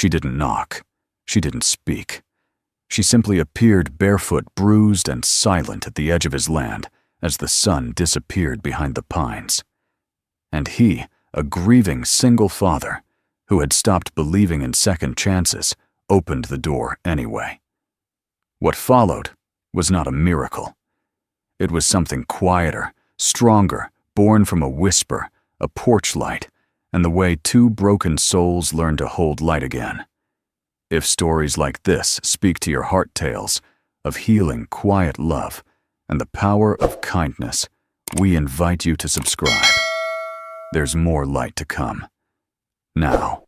She didn't knock. She didn't speak. She simply appeared barefoot, bruised, and silent at the edge of his land as the sun disappeared behind the pines. And he, a grieving single father, who had stopped believing in second chances, opened the door anyway. What followed was not a miracle. It was something quieter, stronger, born from a whisper, a porch light, and the way two broken souls learn to hold light again. If stories like this speak to your heart tales of healing, quiet love and the power of kindness, we invite you to subscribe. There's more light to come. Now,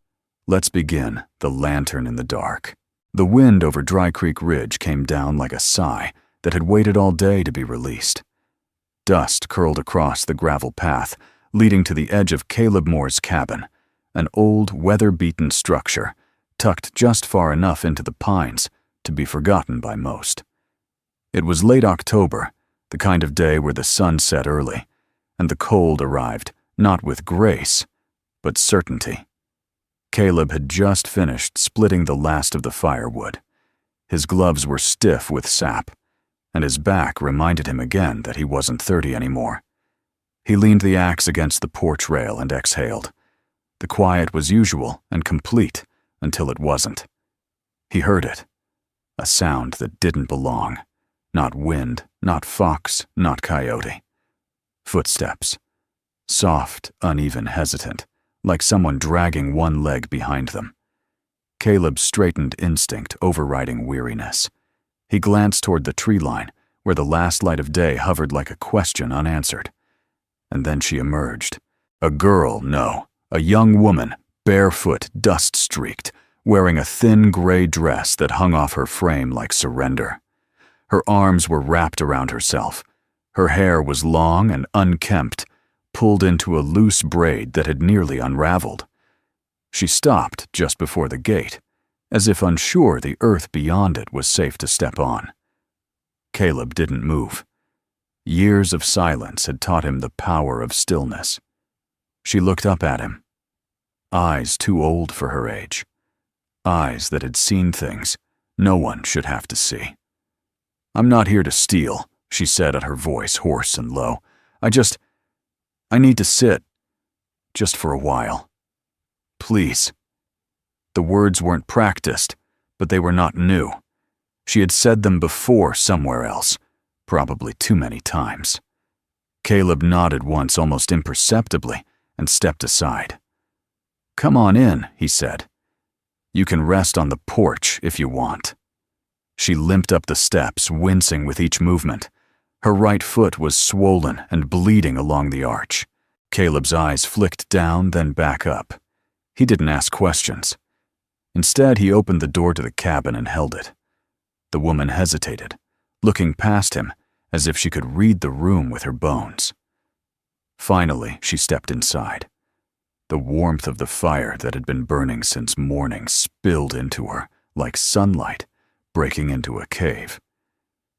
let's begin The Lantern in the Dark. The wind over Dry Creek Ridge came down like a sigh that had waited all day to be released. Dust curled across the gravel path leading to the edge of Caleb Moore's cabin, an old, weather-beaten structure tucked just far enough into the pines to be forgotten by most. It was late October, the kind of day where the sun set early, and the cold arrived not with grace, but certainty. Caleb had just finished splitting the last of the firewood. His gloves were stiff with sap, and his back reminded him again that he wasn't 30 anymore. He leaned the axe against the porch rail and exhaled. The quiet was usual and complete until it wasn't. He heard it, a sound that didn't belong. Not wind, not fox, not coyote. Footsteps. Soft, uneven, hesitant, like someone dragging one leg behind them. Caleb's straightened instinct overriding weariness. He glanced toward the tree line, where the last light of day hovered like a question unanswered. And then she emerged. A girl, no, a young woman, barefoot, dust-streaked, wearing a thin gray dress that hung off her frame like surrender. Her arms were wrapped around herself. Her hair was long and unkempt, pulled into a loose braid that had nearly unraveled. She stopped just before the gate, as if unsure the earth beyond it was safe to step on. Caleb didn't move. Years of silence had taught him the power of stillness. She looked up at him. Eyes too old for her age. Eyes that had seen things no one should have to see. "I'm not here to steal," she said at her voice hoarse and low. I need to sit. Just for a while. Please." The words weren't practiced, but they were not new. She had said them before somewhere else, probably too many times. Caleb nodded once almost imperceptibly and stepped aside. "Come on in," he said. "You can rest on the porch if you want." She limped up the steps, wincing with each movement. Her right foot was swollen and bleeding along the arch. Caleb's eyes flicked down, then back up. He didn't ask questions. Instead, he opened the door to the cabin and held it. The woman hesitated, looking past him as if she could read the room with her bones. Finally, she stepped inside. The warmth of the fire that had been burning since morning spilled into her like sunlight breaking into a cave.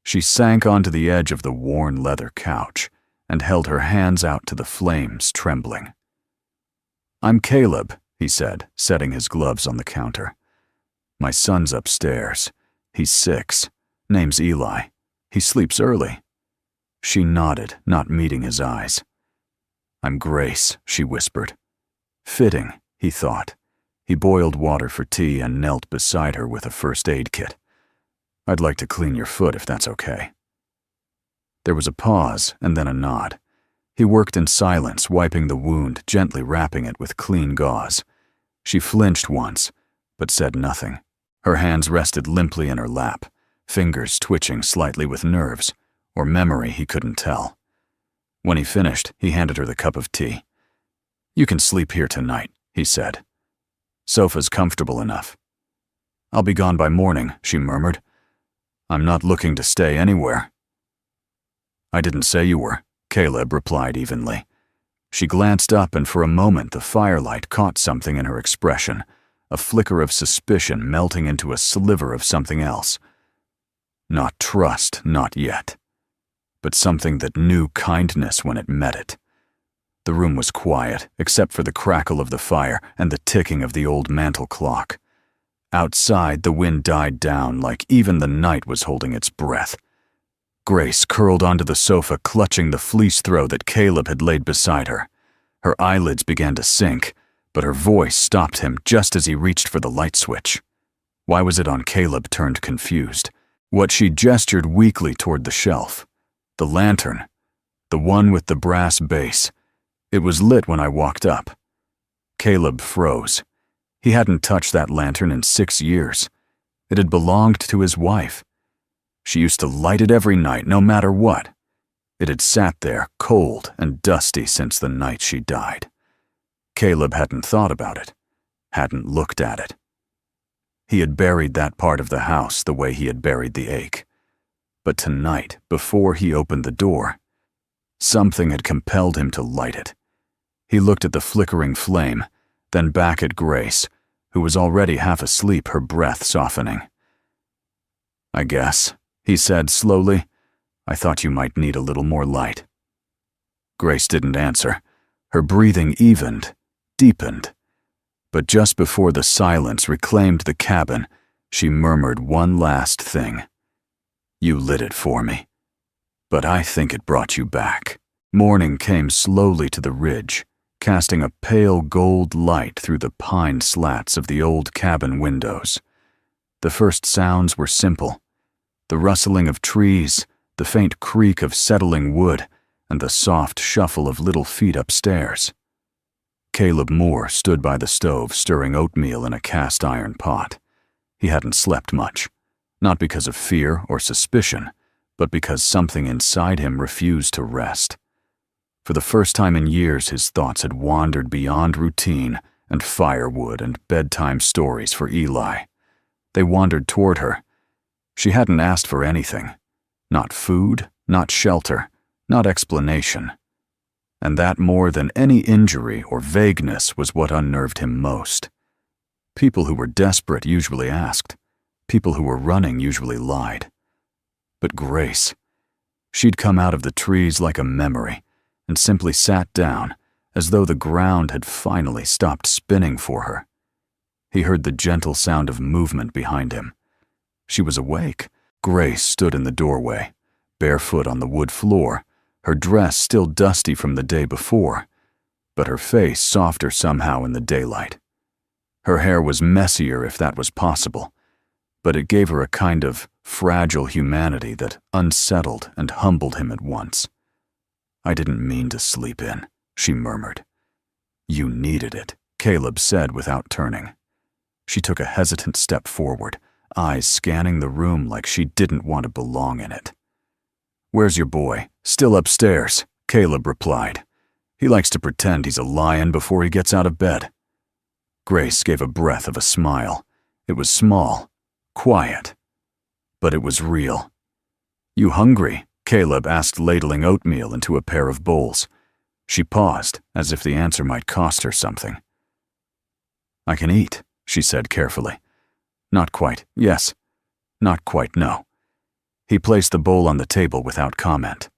She sank onto the edge of the worn leather couch and held her hands out to the flames, trembling. "I'm Caleb," he said, setting his gloves on the counter. "My son's upstairs. He's 6. Name's Eli. He sleeps early." She nodded, not meeting his eyes. "I'm Grace," she whispered. Fitting, he thought. He boiled water for tea and knelt beside her with a first aid kit. "I'd like to clean your foot if that's okay." There was a pause and then a nod. He worked in silence, wiping the wound, gently wrapping it with clean gauze. She flinched once, but said nothing. Her hands rested limply in her lap, fingers twitching slightly with nerves, or memory he couldn't tell. When he finished, he handed her the cup of tea. "You can sleep here tonight," he said. "Sofa's comfortable enough." "I'll be gone by morning," she murmured. "I'm not looking to stay anywhere." "I didn't say you were," Caleb replied evenly. She glanced up, and for a moment the firelight caught something in her expression, a flicker of suspicion melting into a sliver of something else. Not trust, not yet, but something that knew kindness when it met it. The room was quiet, except for the crackle of the fire and the ticking of the old mantel clock. Outside, the wind died down like even the night was holding its breath. Grace curled onto the sofa, clutching the fleece throw that Caleb had laid beside her. Her eyelids began to sink, but her voice stopped him just as he reached for the light switch. Why was it on? Caleb turned confused. What she gestured weakly toward the shelf. The lantern. The one with the brass base. It was lit when I walked up. Caleb froze. He hadn't touched that lantern in 6 years. It had belonged to his wife. She used to light it every night, no matter what. It had sat there, cold and dusty, since the night she died. Caleb hadn't thought about it, hadn't looked at it. He had buried that part of the house the way he had buried the ache. But tonight, before he opened the door, something had compelled him to light it. He looked at the flickering flame, then back at Grace, who was already half asleep, her breath softening. "I guess," he said slowly. "I thought you might need a little more light." Grace didn't answer. Her breathing evened, deepened. But just before the silence reclaimed the cabin, she murmured one last thing. "You lit it for me, but I think it brought you back." Morning came slowly to the ridge, casting a pale gold light through the pine slats of the old cabin windows. The first sounds were simple. The rustling of trees, the faint creak of settling wood, and the soft shuffle of little feet upstairs. Caleb Moore stood by the stove stirring oatmeal in a cast-iron pot. He hadn't slept much, not because of fear or suspicion, but because something inside him refused to rest. For the first time in years, his thoughts had wandered beyond routine and firewood and bedtime stories for Eli. They wandered toward her. She hadn't asked for anything. Not food, not shelter, not explanation. And that, more than any injury or vagueness, was what unnerved him most. People who were desperate usually asked. People who were running usually lied. But Grace, she'd come out of the trees like a memory and simply sat down, as though the ground had finally stopped spinning for her. He heard the gentle sound of movement behind him. She was awake. Grace stood in the doorway, barefoot on the wood floor, her dress still dusty from the day before, but her face softer somehow in the daylight. Her hair was messier, if that was possible, but it gave her a kind of fragile humanity that unsettled and humbled him at once. "I didn't mean to sleep in," she murmured. "You needed it," Caleb said without turning. She took a hesitant step forward, eyes scanning the room like she didn't want to belong in it. "Where's your boy?" "Still upstairs," Caleb replied. "He likes to pretend he's a lion before he gets out of bed." Grace gave a breath of a smile. It was small, quiet, but it was real. "You hungry?" Caleb asked, ladling oatmeal into a pair of bowls. She paused, as if the answer might cost her something. "I can eat," she said carefully. "Not quite, yes. Not quite, no." He placed the bowl on the table without comment.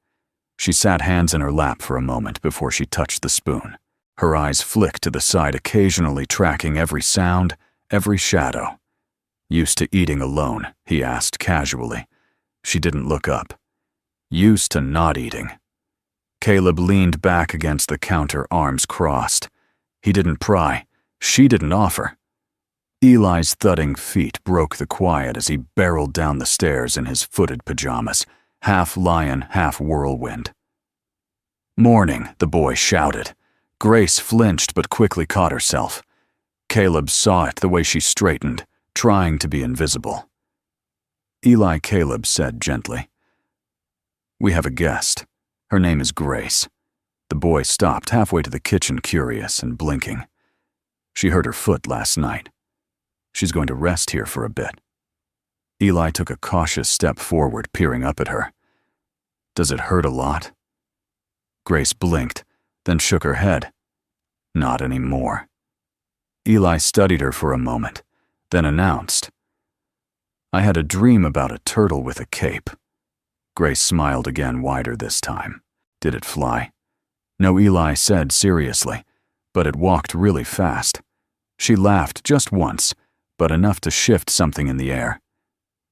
She sat, hands in her lap, for a moment before she touched the spoon. Her eyes flicked to the side, occasionally tracking every sound, every shadow. "Used to eating alone?" he asked casually. She didn't look up. "Used to not eating." Caleb leaned back against the counter, arms crossed. He didn't pry. She didn't offer. Eli's thudding feet broke the quiet as he barreled down the stairs in his footed pajamas, half lion, half whirlwind. "Morning," the boy shouted. Grace flinched but quickly caught herself. Caleb saw it the way she straightened, trying to be invisible. "Eli," Caleb said gently. "We have a guest. Her name is Grace." The boy stopped halfway to the kitchen, curious and blinking. "She hurt her foot last night. She's going to rest here for a bit." Eli took a cautious step forward, peering up at her. "Does it hurt a lot?" Grace blinked, then shook her head. "Not anymore." Eli studied her for a moment, then announced, "I had a dream about a turtle with a cape." Grace smiled again, wider this time. "Did it fly?" "No," Eli said seriously, "but it walked really fast." She laughed just once, but enough to shift something in the air.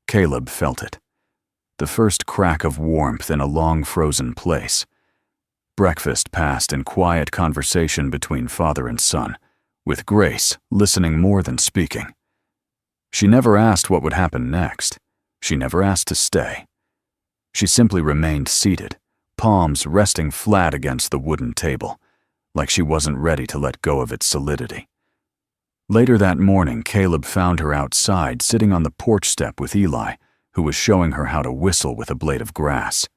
Caleb felt it. The first crack of warmth in a long frozen place. Breakfast passed in quiet conversation between father and son, with Grace listening more than speaking. She never asked what would happen next. She never asked to stay. She simply remained seated, palms resting flat against the wooden table, like she wasn't ready to let go of its solidity. Later that morning, Caleb found her outside sitting on the porch step with Eli, who was showing her how to whistle with a blade of grass.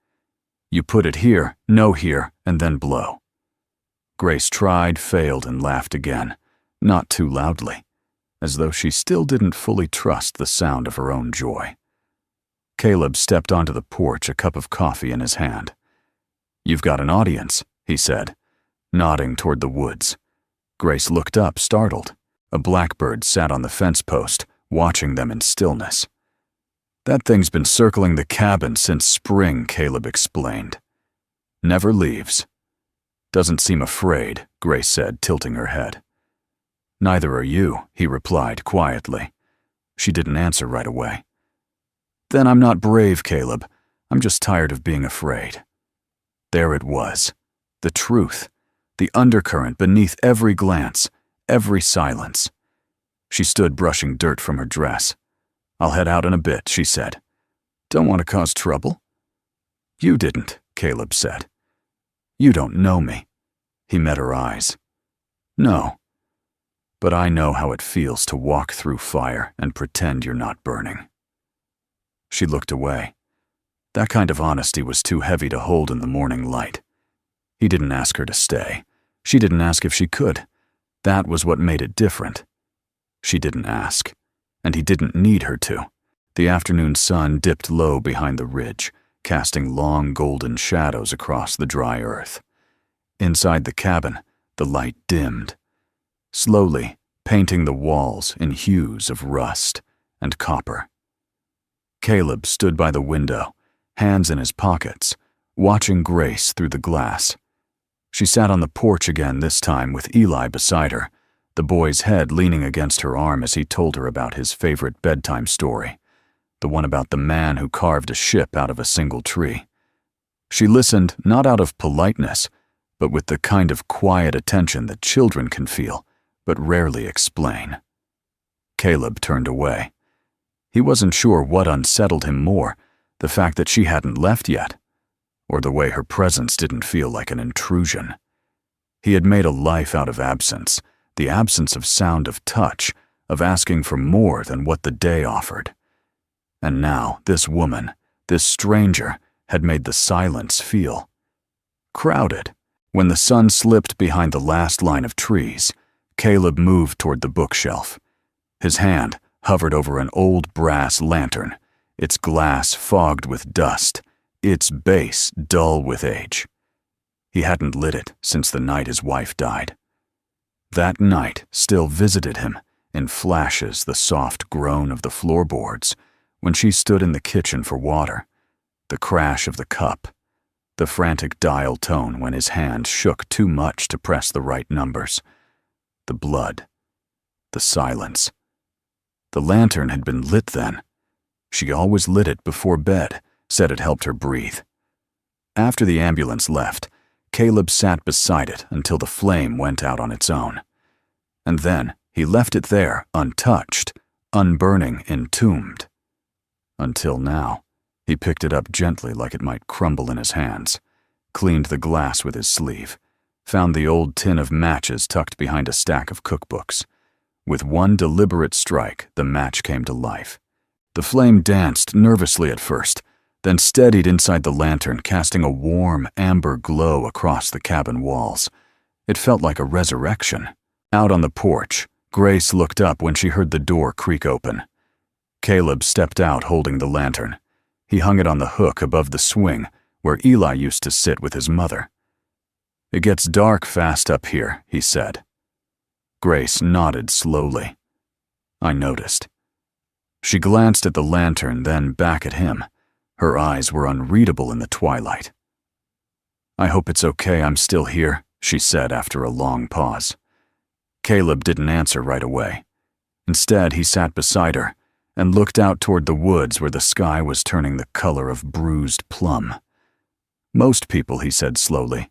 You put it here, no here, and then blow. Grace tried, failed, and laughed again, not too loudly, as though she still didn't fully trust the sound of her own joy. Caleb stepped onto the porch, a cup of coffee in his hand. You've got an audience, he said, nodding toward the woods. Grace looked up, startled. A blackbird sat on the fence post, watching them in stillness. That thing's been circling the cabin since spring, Caleb explained. Never leaves. Doesn't seem afraid, Grace said, tilting her head. Neither are you, he replied quietly. She didn't answer right away. Then I'm not brave, Caleb. I'm just tired of being afraid. There it was. The truth. The undercurrent beneath every glance, every silence. She stood brushing dirt from her dress. I'll head out in a bit, she said. Don't want to cause trouble? You didn't, Caleb said. You don't know me. He met her eyes. No. But I know how it feels to walk through fire and pretend you're not burning. She looked away. That kind of honesty was too heavy to hold in the morning light. He didn't ask her to stay. She didn't ask if she could. That was what made it different. She didn't ask. And he didn't need her to. The afternoon sun dipped low behind the ridge, casting long golden shadows across the dry earth. Inside the cabin, the light dimmed, slowly painting the walls in hues of rust and copper. Caleb stood by the window, hands in his pockets, watching Grace through the glass. She sat on the porch again, this time with Eli beside her, the boy's head leaning against her arm as he told her about his favorite bedtime story, the one about the man who carved a ship out of a single tree. She listened not out of politeness, but with the kind of quiet attention that children can feel, but rarely explain. Caleb turned away. He wasn't sure what unsettled him more, the fact that she hadn't left yet, or the way her presence didn't feel like an intrusion. He had made a life out of absence, the absence of sound, of touch, of asking for more than what the day offered. And now this woman, this stranger, had made the silence feel crowded. When the sun slipped behind the last line of trees, Caleb moved toward the bookshelf. His hand hovered over an old brass lantern, its glass fogged with dust, its base dull with age. He hadn't lit it since the night his wife died. That night still visited him, in flashes, the soft groan of the floorboards, when she stood in the kitchen for water, the crash of the cup, the frantic dial tone when his hand shook too much to press the right numbers, the blood, the silence. The lantern had been lit then. She always lit it before bed, said it helped her breathe. After the ambulance left, Caleb sat beside it until the flame went out on its own. And then he left it there, untouched, unburning, entombed. Until now, he picked it up gently like it might crumble in his hands, cleaned the glass with his sleeve, found the old tin of matches tucked behind a stack of cookbooks. With one deliberate strike, the match came to life. The flame danced nervously at first, then steadied inside the lantern, casting a warm, amber glow across the cabin walls. It felt like a resurrection. Out on the porch, Grace looked up when she heard the door creak open. Caleb stepped out holding the lantern. He hung it on the hook above the swing, where Eli used to sit with his mother. It gets dark fast up here, he said. Grace nodded slowly. I noticed. She glanced at the lantern, then back at him. Her eyes were unreadable in the twilight. I hope it's okay I'm still here, she said after a long pause. Caleb didn't answer right away. Instead, he sat beside her and looked out toward the woods where the sky was turning the color of bruised plum. Most people, he said slowly,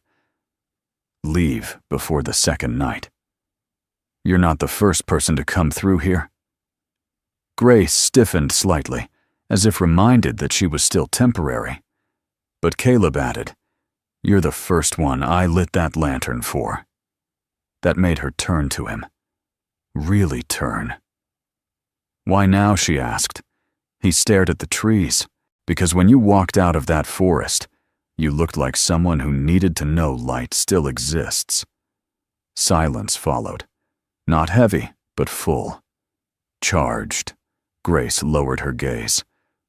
leave before the second night. You're not the first person to come through here. Grace stiffened slightly, as if reminded that she was still temporary. But Caleb added, "You're the first one I lit that lantern for." That made her turn to him. Really turn. "Why now?" she asked. He stared at the trees, because when you walked out of that forest, you looked like someone who needed to know light still exists. Silence followed. Not heavy, but full. Charged. Grace lowered her gaze.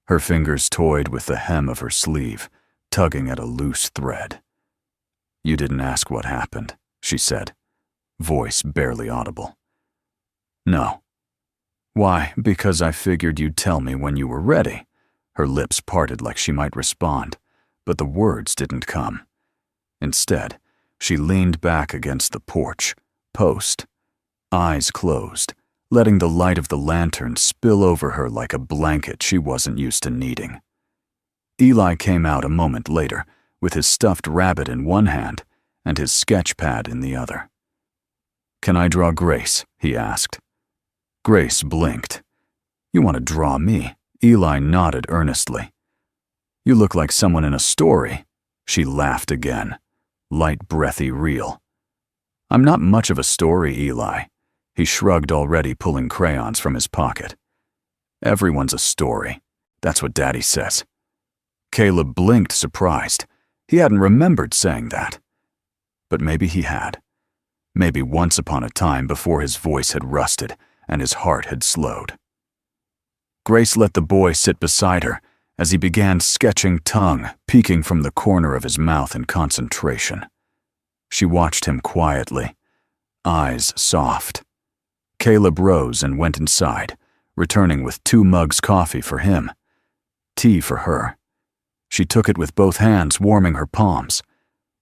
Her fingers toyed with the hem of her sleeve, tugging at a loose thread. "You didn't ask what happened," she said, voice barely audible. "No." "Why, because I figured you'd tell me when you were ready." Her lips parted like she might respond, but the words didn't come. Instead, she leaned back against the porch, post, eyes closed, letting the light of the lantern spill over her like a blanket she wasn't used to needing. Eli came out a moment later, with his stuffed rabbit in one hand and his sketch pad in the other. "Can I draw Grace?" he asked. Grace blinked. "You want to draw me?" Eli nodded earnestly. "You look like someone in a story." She laughed again, light, breathy, real. "I'm not much of a story, Eli." He shrugged, already pulling crayons from his pocket. "Everyone's a story. That's what Daddy says." Caleb blinked, surprised. He hadn't remembered saying that. But maybe he had. Maybe once upon a time before his voice had rusted and his heart had slowed. Grace let the boy sit beside her as he began sketching, tongue peeking from the corner of his mouth in concentration. She watched him quietly, eyes soft. Caleb rose and went inside, returning with 2 mugs coffee for him, tea for her. She took it with both hands, warming her palms.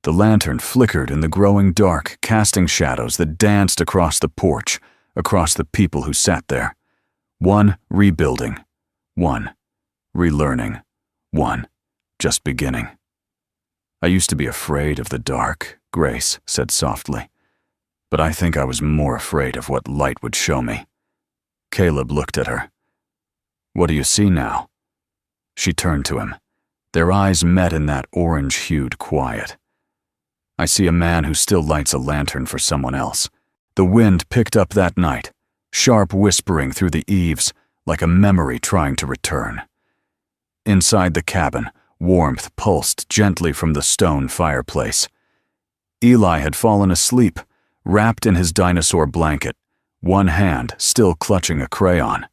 The lantern flickered in the growing dark, casting shadows that danced across the porch, across the people who sat there. One rebuilding, one relearning, one just beginning. "I used to be afraid of the dark," Grace said softly. "But I think I was more afraid of what light would show me." Caleb looked at her. "What do you see now?" She turned to him. Their eyes met in that orange-hued quiet. "I see a man who still lights a lantern for someone else." The wind picked up that night, sharp whispering through the eaves, like a memory trying to return. Inside the cabin, warmth pulsed gently from the stone fireplace. Eli had fallen asleep, wrapped in his dinosaur blanket, one hand still clutching a crayon.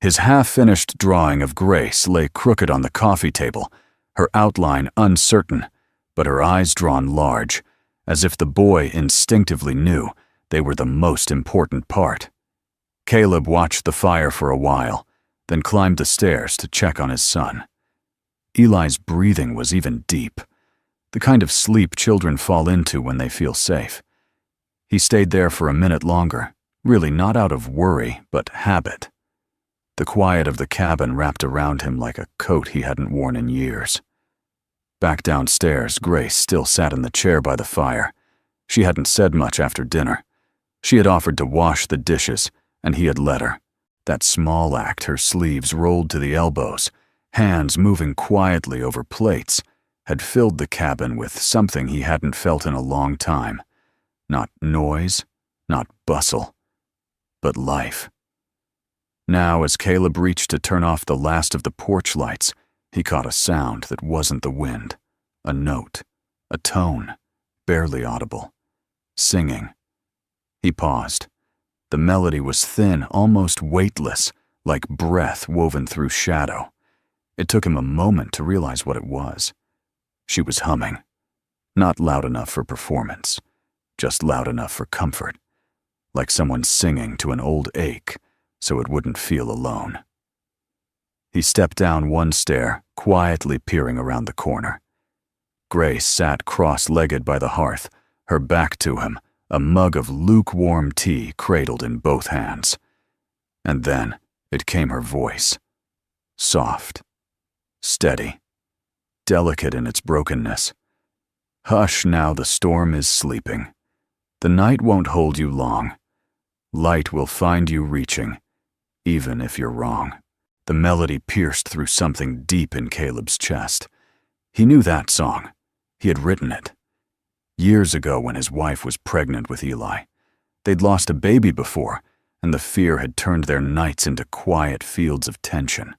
His half-finished drawing of Grace lay crooked on the coffee table, her outline uncertain, but her eyes drawn large, as if the boy instinctively knew they were the most important part. Caleb watched the fire for a while, then climbed the stairs to check on his son. Eli's breathing was even deep, the kind of sleep children fall into when they feel safe. He stayed there for a minute longer, really not out of worry, but habit. The quiet of the cabin wrapped around him like a coat he hadn't worn in years. Back downstairs, Grace still sat in the chair by the fire. She hadn't said much after dinner. She had offered to wash the dishes, and he had let her. That small act, her sleeves rolled to the elbows, hands moving quietly over plates, had filled the cabin with something he hadn't felt in a long time. Not noise, not bustle, but life. Now, as Caleb reached to turn off the last of the porch lights, he caught a sound that wasn't the wind, a note, a tone, barely audible. Singing. He paused. The melody was thin, almost weightless, like breath woven through shadow. It took him a moment to realize what it was. She was humming. Not loud enough for performance, just loud enough for comfort, like someone singing to an old ache so it wouldn't feel alone. He stepped down one stair, quietly peering around the corner. Grace sat cross-legged by the hearth, her back to him, a mug of lukewarm tea cradled in both hands. And then it came her voice. Soft, steady, delicate in its brokenness. Hush now, the storm is sleeping. The night won't hold you long. Light will find you reaching, even if you're wrong. The melody pierced through something deep in Caleb's chest. He knew that song. He had written it. Years ago when his wife was pregnant with Eli. They'd lost a baby before, and the fear had turned their nights into quiet fields of tension.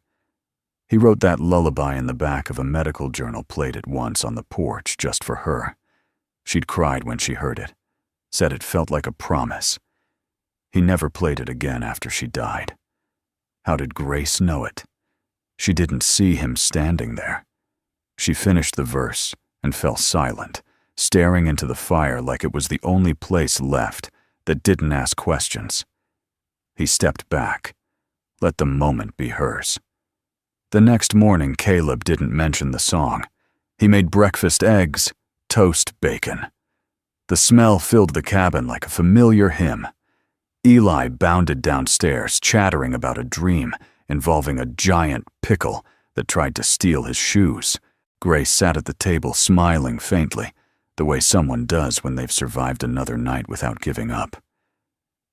He wrote that lullaby in the back of a medical journal, played it once on the porch just for her. She'd cried when she heard it, said it felt like a promise. He never played it again after she died. How did Grace know it? She didn't see him standing there. She finished the verse and fell silent, staring into the fire like it was the only place left that didn't ask questions. He stepped back, let the moment be hers. The next morning, Caleb didn't mention the song. He made breakfast eggs, toast bacon. The smell filled the cabin like a familiar hymn. Eli bounded downstairs, chattering about a dream involving a giant pickle that tried to steal his shoes. Grace sat at the table smiling faintly, the way someone does when they've survived another night without giving up.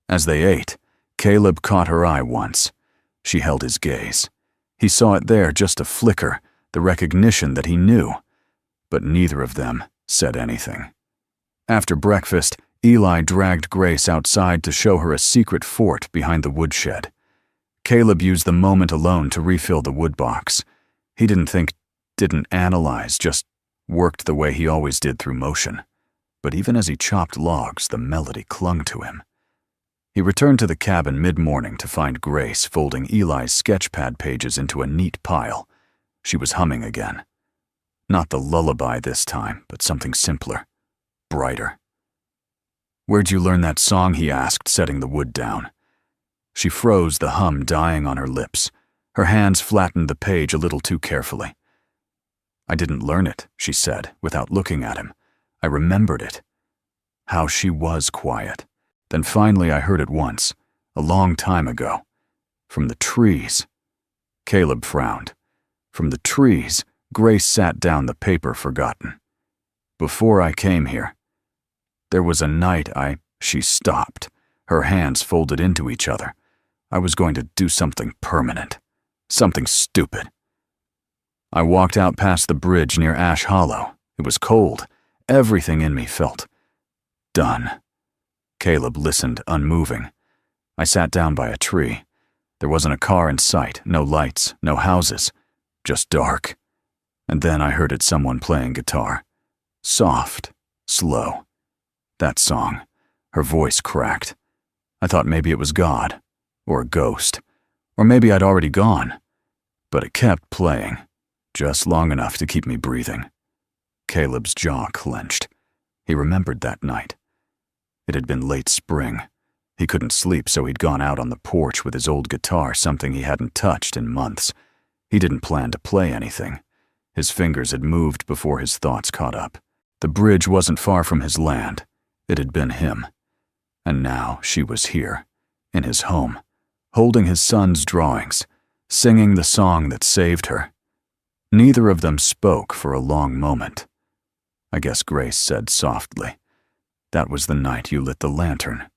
As they ate, Caleb caught her eye once. She held his gaze. He saw it there, just a flicker, the recognition that he knew. But neither of them said anything. After breakfast, Eli dragged Grace outside to show her a secret fort behind the woodshed. Caleb used the moment alone to refill the wood box. He didn't think, didn't analyze, just worked the way he always did through motion. But even as he chopped logs, the melody clung to him. He returned to the cabin mid-morning to find Grace folding Eli's sketchpad pages into a neat pile. She was humming again. Not the lullaby this time, but something simpler, brighter. "Where'd you learn that song?" he asked, setting the wood down. She froze, the hum dying on her lips. Her hands flattened the page a little too carefully. "I didn't learn it," she said, without looking at him. "I remembered it." How she was quiet. Then finally I heard it once, a long time ago. From the trees. Caleb frowned. From the trees, Grace sat down, the paper forgotten. "Before I came here. There was a night She stopped, her hands folded into each other. I was going to do something permanent. Something stupid. I walked out past the bridge near Ash Hollow. It was cold. Everything in me felt done. Caleb listened, unmoving. I sat down by a tree. There wasn't a car in sight, no lights, no houses, just dark. And then I heard it, someone playing guitar. Soft, slow. That song. Her voice cracked. I thought maybe it was God, or a ghost, or maybe I'd already gone. But it kept playing, just long enough to keep me breathing. Caleb's jaw clenched. He remembered that night. It had been late spring. He couldn't sleep, so he'd gone out on the porch with his old guitar, something he hadn't touched in months. He didn't plan to play anything. His fingers had moved before his thoughts caught up. The bridge wasn't far from his land. It had been him. And now she was here, in his home, holding his son's drawings, singing the song that saved her. Neither of them spoke for a long moment. I guess Grace said softly, "That was the night you lit the lantern.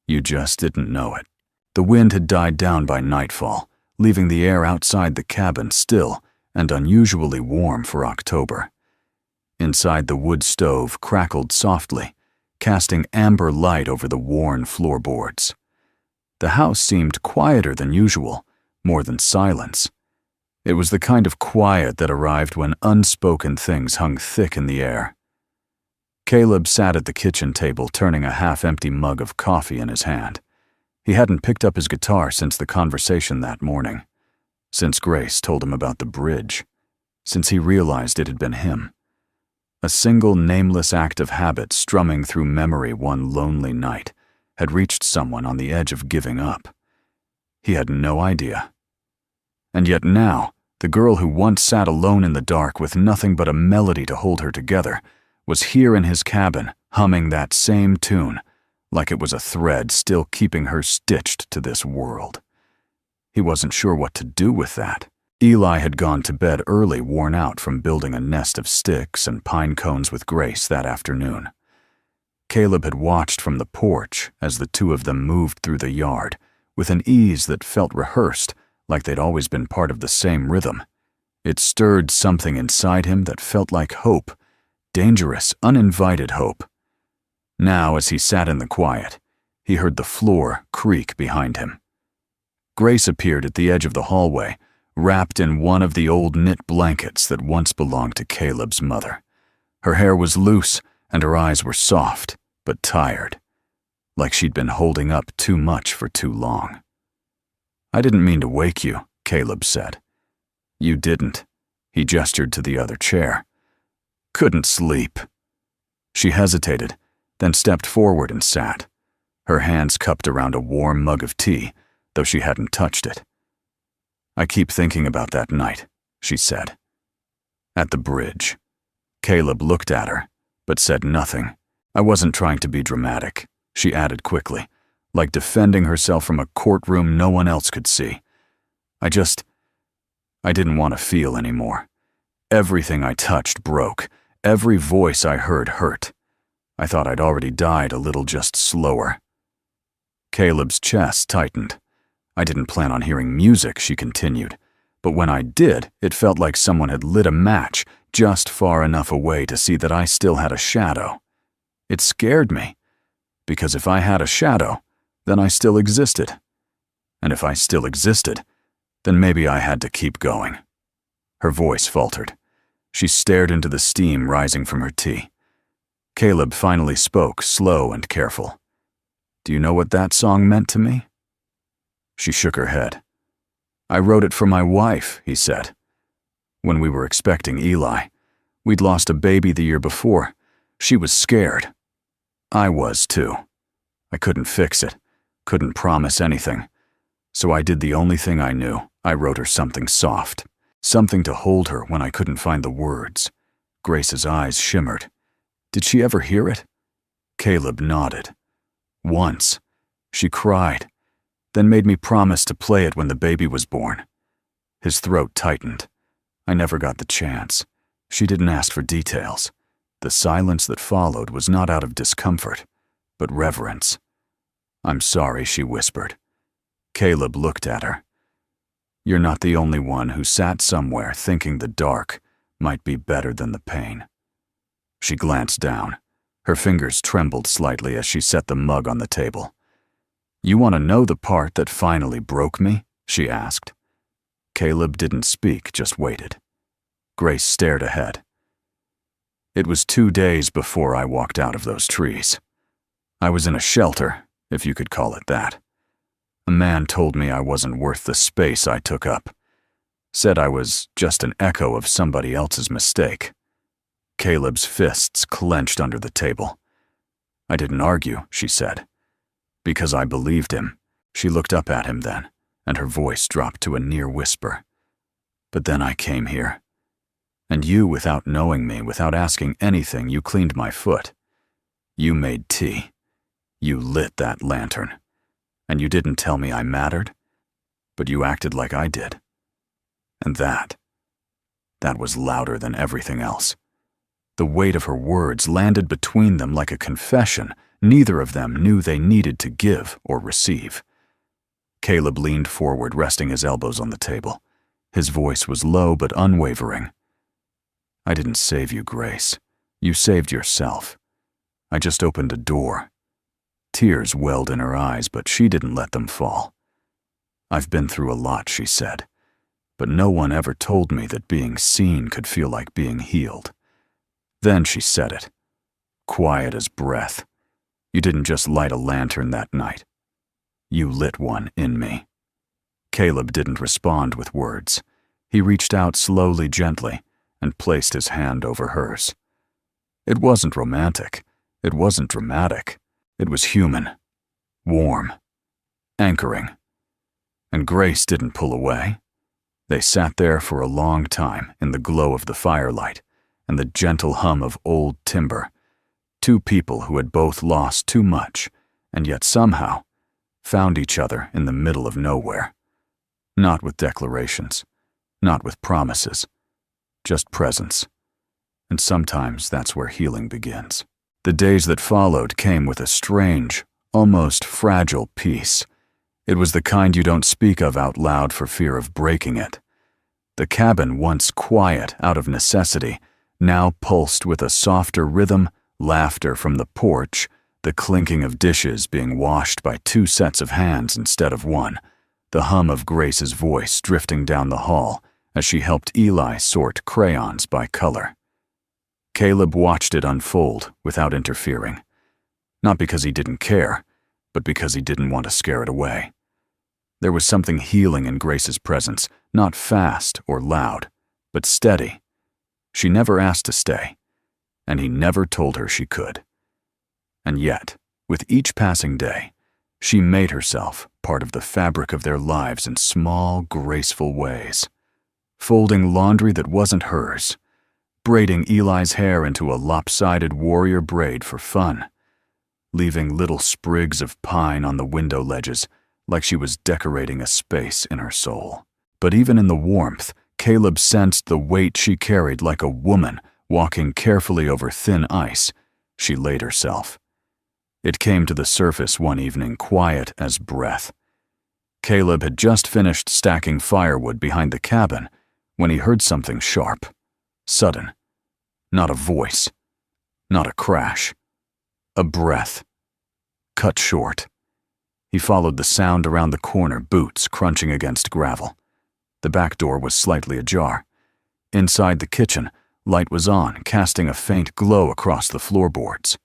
You just didn't know it." The wind had died down by nightfall, leaving the air outside the cabin still and unusually warm for October. Inside, the wood stove crackled softly, casting amber light over the worn floorboards. The house seemed quieter than usual, more than silence. It was the kind of quiet that arrived when unspoken things hung thick in the air. Caleb sat at the kitchen table, turning a half-empty mug of coffee in his hand. He hadn't picked up his guitar since the conversation that morning, since Grace told him about the bridge, since he realized it had been him. A single nameless act of habit strumming through memory one lonely night had reached someone on the edge of giving up. He had no idea. And yet now, the girl who once sat alone in the dark with nothing but a melody to hold her together was here in his cabin, humming that same tune, like it was a thread still keeping her stitched to this world. He wasn't sure what to do with that. Eli had gone to bed early, worn out from building a nest of sticks and pine cones with Grace that afternoon. Caleb had watched from the porch as the two of them moved through the yard, with an ease that felt rehearsed, like they'd always been part of the same rhythm. It stirred something inside him that felt like hope, dangerous, uninvited hope. Now, as he sat in the quiet, he heard the floor creak behind him. Grace appeared at the edge of the hallway, wrapped in one of the old knit blankets that once belonged to Caleb's mother. Her hair was loose, and her eyes were soft, but tired, like she'd been holding up too much for too long. "I didn't mean to wake you," Caleb said. "You didn't." He gestured to the other chair. "Couldn't sleep." She hesitated, then stepped forward and sat, her hands cupped around a warm mug of tea, though she hadn't touched it. "I keep thinking about that night," she said. "At the bridge." Caleb looked at her, but said nothing. "I wasn't trying to be dramatic," she added quickly, like defending herself from a courtroom no one else could see. I didn't want to feel anymore. Everything I touched broke. Every voice I heard hurt. I thought I'd already died a little just slower." Caleb's chest tightened. "I didn't plan on hearing music," she continued, "but when I did, it felt like someone had lit a match just far enough away to see that I still had a shadow. It scared me, because if I had a shadow, then I still existed. And if I still existed, then maybe I had to keep going." Her voice faltered. She stared into the steam rising from her tea. Caleb finally spoke, slow and careful. "Do you know what that song meant to me?" She shook her head. "I wrote it for my wife," he said. "When we were expecting Eli. We'd lost a baby the year before. She was scared. I was too. I couldn't fix it, couldn't promise anything. So I did the only thing I knew. I wrote her something soft, something to hold her when I couldn't find the words." Grace's eyes shimmered. "Did she ever hear it?" Caleb nodded. "Once. She cried, then made me promise to play it when the baby was born." His throat tightened. "I never got the chance. She didn't ask for details. The silence that followed was not out of discomfort, but reverence." "I'm sorry," she whispered. Caleb looked at her. "You're not the only one who sat somewhere thinking the dark might be better than the pain." She glanced down. Her fingers trembled slightly as she set the mug on the table. "You want to know the part that finally broke me?" she asked. Caleb didn't speak, just waited. Grace stared ahead. "It was 2 days before I walked out of those trees. I was in a shelter, if you could call it that. A man told me I wasn't worth the space I took up. Said I was just an echo of somebody else's mistake." Caleb's fists clenched under the table. "I didn't argue," she said, "because I believed him." She looked up at him then, and her voice dropped to a near whisper. "But then I came here. And you, without knowing me, without asking anything, you cleaned my foot. You made tea. You lit that lantern. And you didn't tell me I mattered, but you acted like I did. And that was louder than everything else." The weight of her words landed between them like a confession neither of them knew they needed to give or receive. Caleb leaned forward, resting his elbows on the table. His voice was low but unwavering. "I didn't save you, Grace. You saved yourself. I just opened a door." Tears welled in her eyes, but she didn't let them fall. "I've been through a lot," she said, "but no one ever told me that being seen could feel like being healed." Then she said it, quiet as breath. "You didn't just light a lantern that night. You lit one in me." Caleb didn't respond with words. He reached out slowly, gently, and placed his hand over hers. It wasn't romantic. It wasn't dramatic. It was human, warm, anchoring. And Grace didn't pull away. They sat there for a long time in the glow of the firelight and the gentle hum of old timber. Two people who had both lost too much and yet somehow found each other in the middle of nowhere. Not with declarations, not with promises, just presence. And sometimes that's where healing begins. The days that followed came with a strange, almost fragile peace. It was the kind you don't speak of out loud for fear of breaking it. The cabin, once quiet out of necessity, now pulsed with a softer rhythm, laughter from the porch, the clinking of dishes being washed by 2 sets of hands instead of 1, the hum of Grace's voice drifting down the hall as she helped Eli sort crayons by color. Caleb watched it unfold without interfering. Not because he didn't care, but because he didn't want to scare it away. There was something healing in Grace's presence, not fast or loud, but steady. She never asked to stay, and he never told her she could. And yet, with each passing day, she made herself part of the fabric of their lives in small, graceful ways. Folding laundry that wasn't hers, braiding Eli's hair into a lopsided warrior braid for fun, leaving little sprigs of pine on the window ledges like she was decorating a space in her soul. But even in the warmth, Caleb sensed the weight she carried like a woman walking carefully over thin ice. She laid herself. It came to the surface one evening, quiet as breath. Caleb had just finished stacking firewood behind the cabin when he heard something sharp, sudden. Not a voice, not a crash, a breath, cut short. He followed the sound around the corner, boots crunching against gravel. The back door was slightly ajar. Inside the kitchen, light was on, casting a faint glow across the floorboards.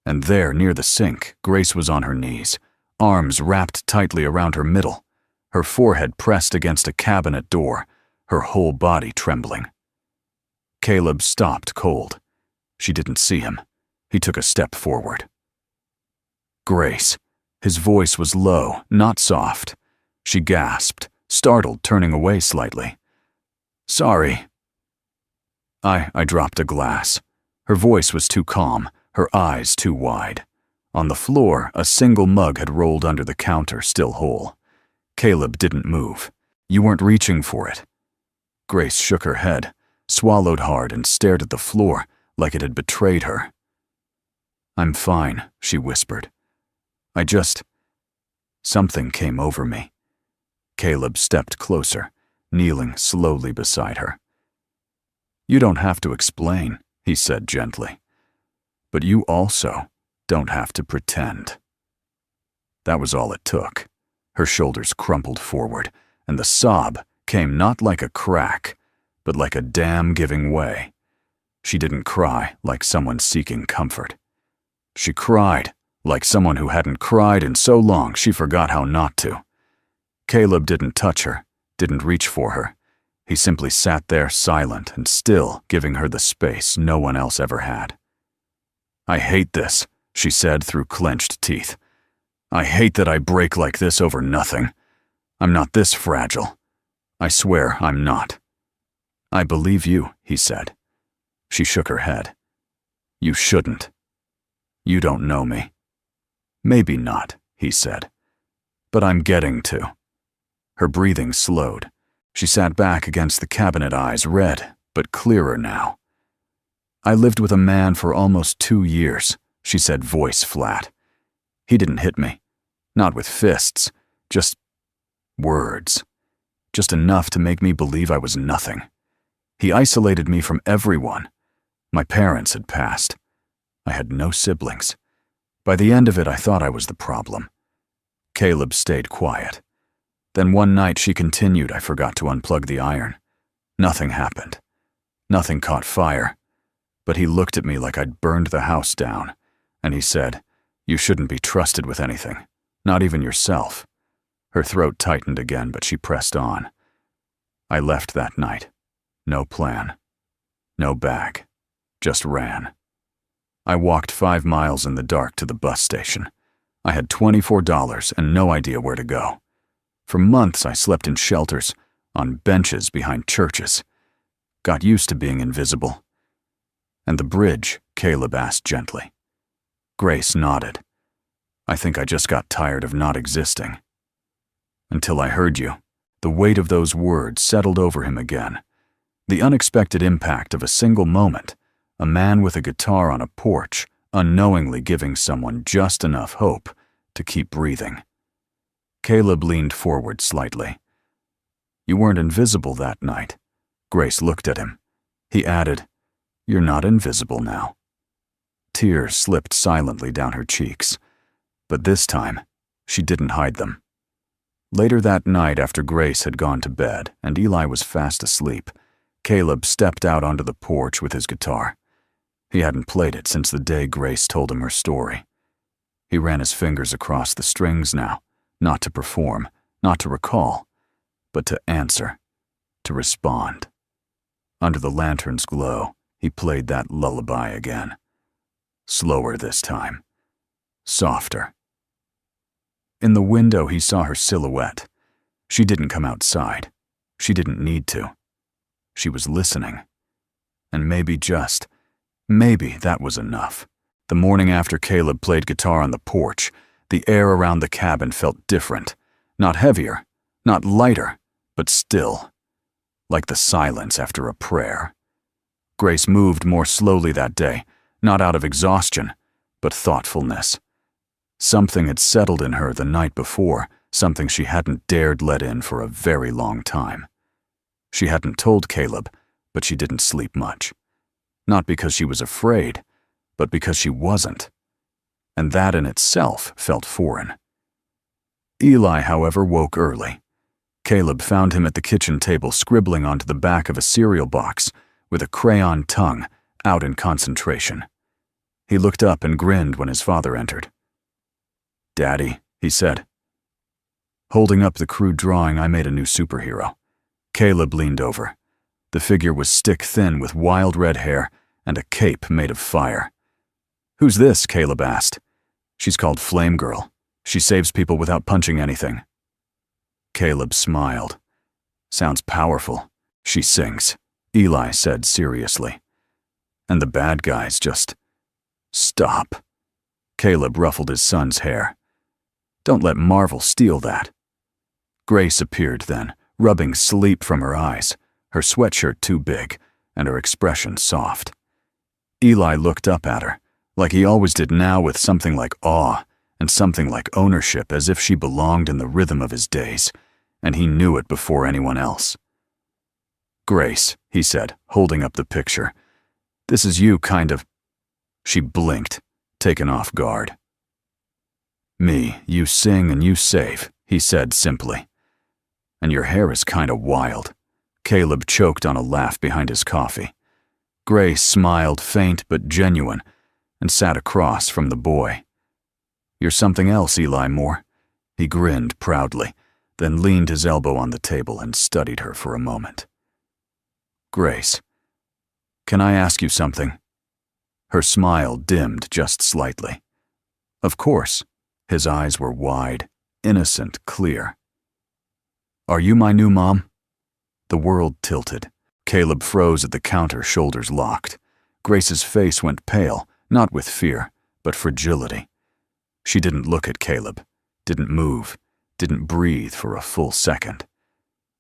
And there, near the sink, Grace was on her knees, arms wrapped tightly around her middle, her forehead pressed against a cabinet door, her whole body trembling. Caleb stopped cold. She didn't see him. He took a step forward. Grace. His voice was low, not soft. She gasped, startled, turning away slightly. Sorry. I dropped a glass. Her voice was too calm, her eyes too wide. On the floor, a single mug had rolled under the counter, still whole. Caleb didn't move. You weren't reaching for it. Grace shook her head, swallowed hard, and stared at the floor like it had betrayed her. I'm fine, she whispered. Something came over me. Caleb stepped closer, kneeling slowly beside her. You don't have to explain, he said gently. But you also don't have to pretend. That was all it took. Her shoulders crumpled forward, and the sob came not like a crack, but like a dam giving way. She didn't cry like someone seeking comfort. She cried like someone who hadn't cried in so long she forgot how not to. Caleb didn't touch her, didn't reach for her. He simply sat there silent and still, giving her the space no one else ever had. I hate this, she said through clenched teeth. I hate that I break like this over nothing. I'm not this fragile. I swear I'm not. I believe you, he said. She shook her head. You shouldn't. You don't know me. Maybe not, he said. But I'm getting to. Her breathing slowed. She sat back against the cabinet, eyes red, but clearer now. I lived with a man for almost 2 years, she said, voice flat. He didn't hit me. Not with fists, just words. Just enough to make me believe I was nothing. He isolated me from everyone. My parents had passed. I had no siblings. By the end of it, I thought I was the problem. Caleb stayed quiet. Then one night she continued, I forgot to unplug the iron. Nothing happened. Nothing caught fire. But he looked at me like I'd burned the house down, and he said, You shouldn't be trusted with anything, not even yourself. Her throat tightened again, but she pressed on. I left that night. No plan. No bag. Just ran. I walked 5 miles in the dark to the bus station. I had $24 and no idea where to go. For months I slept in shelters, on benches behind churches. Got used to being invisible. And the bridge, Caleb asked gently. Grace nodded. I think I just got tired of not existing. Until I heard you. The weight of those words settled over him again. The unexpected impact of a single moment, a man with a guitar on a porch, unknowingly giving someone just enough hope to keep breathing. Caleb leaned forward slightly. "You weren't invisible that night." Grace looked at him. He added, "You're not invisible now." Tears slipped silently down her cheeks, but this time, she didn't hide them. Later that night, after Grace had gone to bed and Eli was fast asleep, Caleb stepped out onto the porch with his guitar. He hadn't played it since the day Grace told him her story. He ran his fingers across the strings now, not to perform, not to recall, but to answer, to respond. Under the lantern's glow, he played that lullaby again. Slower this time. Softer. In the window, he saw her silhouette. She didn't come outside. She didn't need to. She was listening. And maybe that was enough. The morning after Caleb played guitar on the porch, the air around the cabin felt different. Not heavier, not lighter, but still. Like the silence after a prayer. Grace moved more slowly that day, not out of exhaustion, but thoughtfulness. Something had settled in her the night before, something she hadn't dared let in for a very long time. She hadn't told Caleb, but she didn't sleep much. Not because she was afraid, but because she wasn't. And that in itself felt foreign. Eli, however, woke early. Caleb found him at the kitchen table scribbling onto the back of a cereal box with a crayon tongue out in concentration. He looked up and grinned when his father entered. "Daddy," he said. Holding up the crude drawing, I made a new superhero. Caleb leaned over. The figure was stick-thin with wild red hair and a cape made of fire. "Who's this?" Caleb asked. "She's called Flame Girl. She saves people without punching anything." Caleb smiled. "Sounds powerful. She sings," Eli said seriously. "And the bad guys just stop." Caleb ruffled his son's hair. "Don't let Marvel steal that." Grace appeared then, rubbing sleep from her eyes, her sweatshirt too big, and her expression soft. Eli looked up at her, like he always did now, with something like awe and something like ownership, as if she belonged in the rhythm of his days, and he knew it before anyone else. "Grace," he said, holding up the picture, "this is you kind of—" She blinked, taken off guard. "Me, you sing and you save," he said simply. "And your hair is kind of wild." Caleb choked on a laugh behind his coffee. Grace smiled, faint but genuine, and sat across from the boy. "You're something else, Eli Moore." He grinned proudly, then leaned his elbow on the table and studied her for a moment. "Grace, can I ask you something?" Her smile dimmed just slightly. "Of course." His eyes were wide, innocent, clear. "Are you my new mom?" The world tilted. Caleb froze at the counter, shoulders locked. Grace's face went pale, not with fear, but fragility. She didn't look at Caleb, didn't move, didn't breathe for a full second.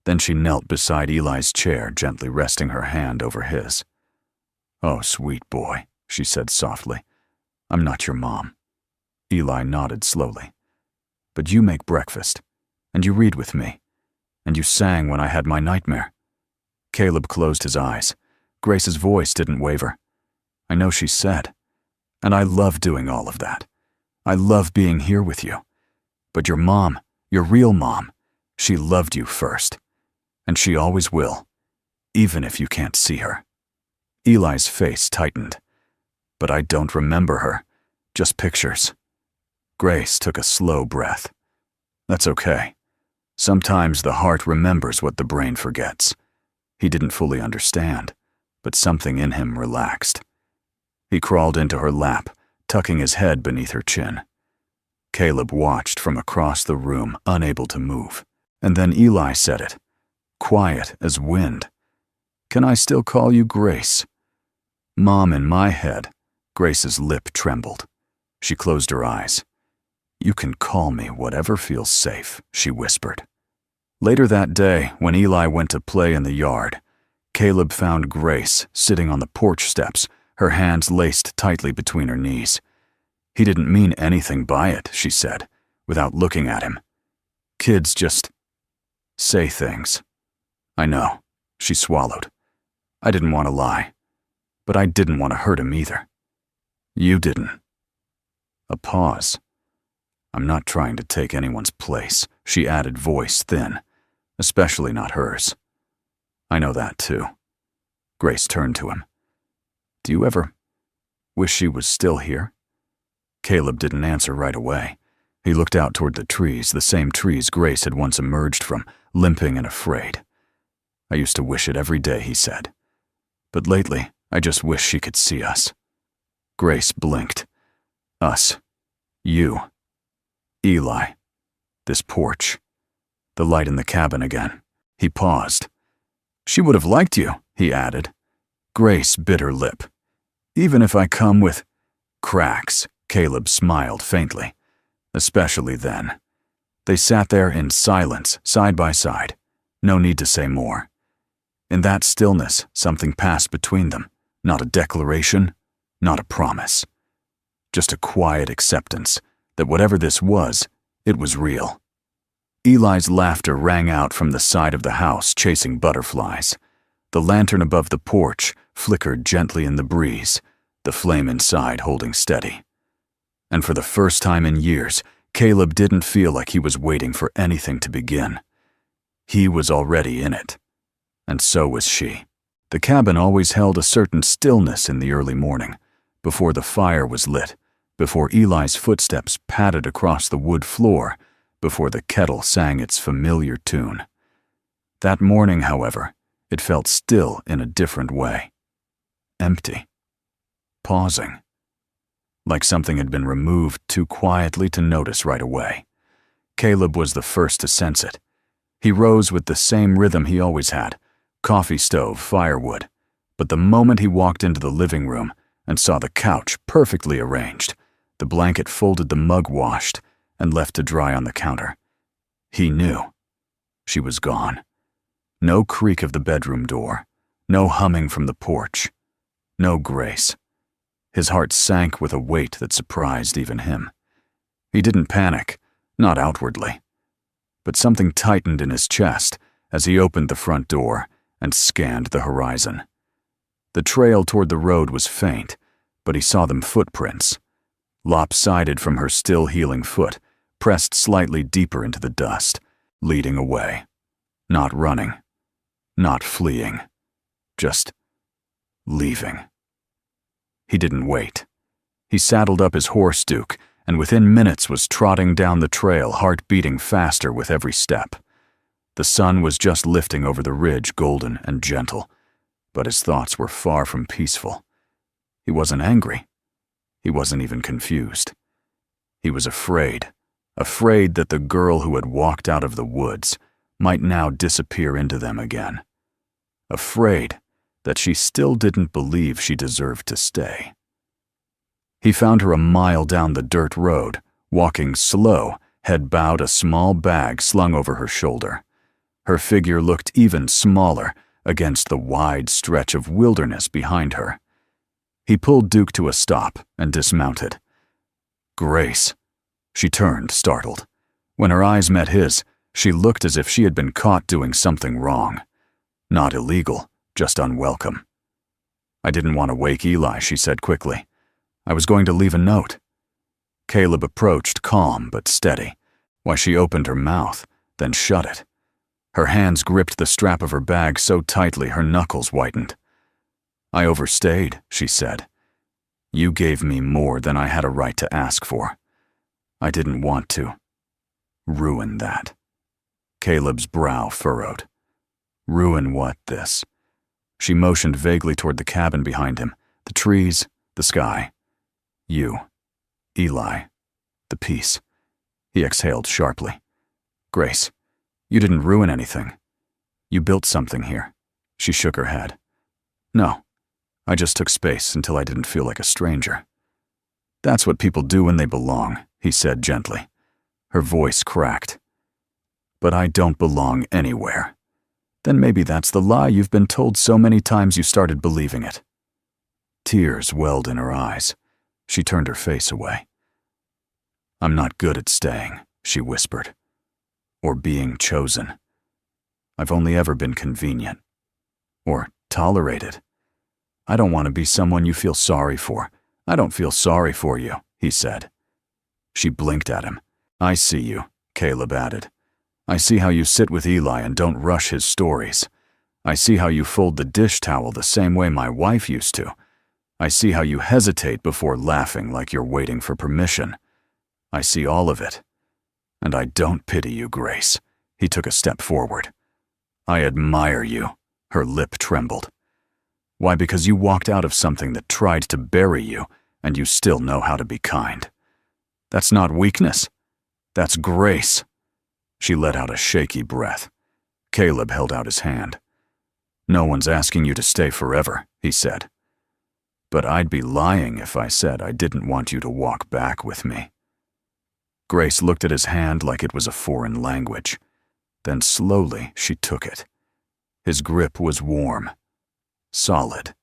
Then she knelt beside Eli's chair, gently resting her hand over his. "Oh, sweet boy," she said softly. "I'm not your mom." Eli nodded slowly. "But you make breakfast, and you read with me, and you sang when I had my nightmare." Caleb closed his eyes. Grace's voice didn't waver. "I know," she said, "and I love doing all of that. I love being here with you. But your mom, your real mom, she loved you first, and she always will, even if you can't see her." Eli's face tightened. "But I don't remember her, just pictures." Grace took a slow breath. "That's okay. Sometimes the heart remembers what the brain forgets." He didn't fully understand, but something in him relaxed. He crawled into her lap, tucking his head beneath her chin. Caleb watched from across the room, unable to move. And then Eli said it, quiet as wind. "Can I still call you Grace?" "Mom," in my head. Grace's lip trembled. She closed her eyes. "You can call me whatever feels safe," she whispered. Later that day, when Eli went to play in the yard, Caleb found Grace sitting on the porch steps, her hands laced tightly between her knees. He didn't mean anything by it, she said, without looking at him. Kids just say things. I know, she swallowed. I didn't want to lie, but I didn't want to hurt him either. You didn't. A pause. I'm not trying to take anyone's place, she added, voice thin, especially not hers. I know that too. Grace turned to him. Do you ever wish she was still here? Caleb didn't answer right away. He looked out toward the trees, the same trees Grace had once emerged from, limping and afraid. I used to wish it every day, he said. But lately, I just wish she could see us. Grace blinked. Us. You. Eli. This porch. The light in the cabin again. He paused. She would have liked you, he added. Grace bit her lip. Even if I come with cracks, Caleb smiled faintly. Especially then. They sat there in silence, side by side. No need to say more. In that stillness, something passed between them. Not a declaration, not a promise. Just a quiet acceptance that whatever this was, it was real. Eli's laughter rang out from the side of the house, chasing butterflies. The lantern above the porch flickered gently in the breeze, the flame inside holding steady. And for the first time in years, Caleb didn't feel like he was waiting for anything to begin. He was already in it. And so was she. The cabin always held a certain stillness in the early morning, before the fire was lit, before Eli's footsteps padded across the wood floor, before the kettle sang its familiar tune. That morning, however, it felt still in a different way. Empty. Pausing. Like something had been removed too quietly to notice right away. Caleb was the first to sense it. He rose with the same rhythm he always had, coffee stove, firewood. But the moment he walked into the living room and saw the couch perfectly arranged, the blanket folded, the mug washed, and left to dry on the counter, he knew. She was gone. No creak of the bedroom door, no humming from the porch, no Grace. His heart sank with a weight that surprised even him. He didn't panic, not outwardly. But something tightened in his chest as he opened the front door and scanned the horizon. The trail toward the road was faint, but he saw them footprints, lopsided from her still healing foot, pressed slightly deeper into the dust, leading away. Not running, not fleeing, just leaving. He didn't wait. He saddled up his horse Duke, and within minutes was trotting down the trail, heart beating faster with every step. The sun was just lifting over the ridge, golden and gentle, but his thoughts were far from peaceful. He wasn't angry. He wasn't even confused. He was afraid that the girl who had walked out of the woods might now disappear into them again. Afraid that she still didn't believe she deserved to stay. He found her a mile down the dirt road, walking slow, head bowed, a small bag slung over her shoulder. Her figure looked even smaller against the wide stretch of wilderness behind her. He pulled Duke to a stop and dismounted. Grace. She turned, startled. When her eyes met his, she looked as if she had been caught doing something wrong. Not illegal, just unwelcome. I didn't want to wake Eli, she said quickly. I was going to leave a note. Caleb approached, calm but steady, while she opened her mouth, then shut it. Her hands gripped the strap of her bag so tightly her knuckles whitened. I overstayed, she said. You gave me more than I had a right to ask for. I didn't want to ruin that. Caleb's brow furrowed. Ruin what, this? She motioned vaguely toward the cabin behind him, the trees, the sky. You, Eli, the peace. He exhaled sharply. Grace, you didn't ruin anything. You built something here. She shook her head. No, I just took space until I didn't feel like a stranger. That's what people do when they belong, he said gently. Her voice cracked. but I don't belong anywhere. Then maybe that's the lie you've been told so many times you started believing it. Tears welled in her eyes. She turned her face away. I'm not good at staying, she whispered. Or being chosen. I've only ever been convenient. Or tolerated. I don't want to be someone you feel sorry for. I don't feel sorry for you, he said. She blinked at him. I see you, Caleb added. I see how you sit with Eli and don't rush his stories. I see how you fold the dish towel the same way my wife used to. I see how you hesitate before laughing like you're waiting for permission. I see all of it. And I don't pity you, Grace. He took a step forward. I admire you. Her lip trembled. Why, because you walked out of something that tried to bury you, and you still know how to be kind. That's not weakness. That's grace. She let out a shaky breath. Caleb held out his hand. No one's asking you to stay forever, he said. But I'd be lying if I said I didn't want you to walk back with me. Grace looked at his hand like it was a foreign language. Then slowly she took it. His grip was warm. Solid.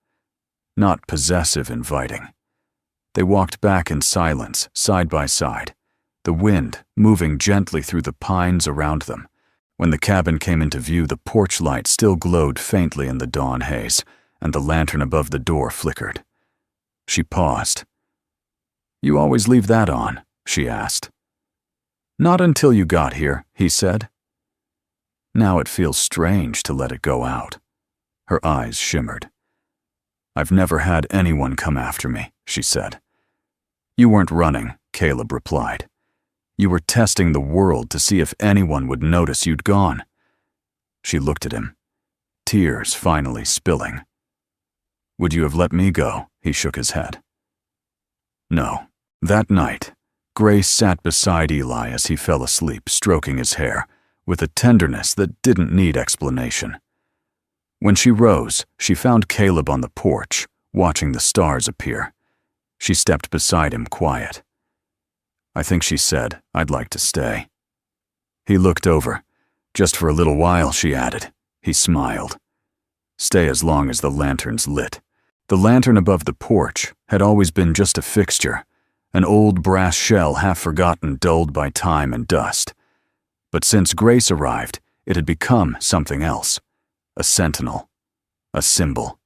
Not possessive, inviting. They walked back in silence, side by side, the wind moving gently through the pines around them. When the cabin came into view, the porch light still glowed faintly in the dawn haze, and the lantern above the door flickered. She paused. You always leave that on? She asked. Not until you got here, he said. Now it feels strange to let it go out. Her eyes shimmered. I've never had anyone come after me, she said. You weren't running, Caleb replied. You were testing the world to see if anyone would notice you'd gone. She looked at him, tears finally spilling. Would you have let me go? He shook his head. No. That night, Grace sat beside Eli as he fell asleep, stroking his hair, with a tenderness that didn't need explanation. When she rose, she found Caleb on the porch, watching the stars appear. She stepped beside him, quiet. I think she said, I'd like to stay. He looked over. Just for a little while, she added. He smiled. Stay as long as the lantern's lit. The lantern above the porch had always been just a fixture, an old brass shell half forgotten, dulled by time and dust. But since Grace arrived, it had become something else. A sentinel. A symbol.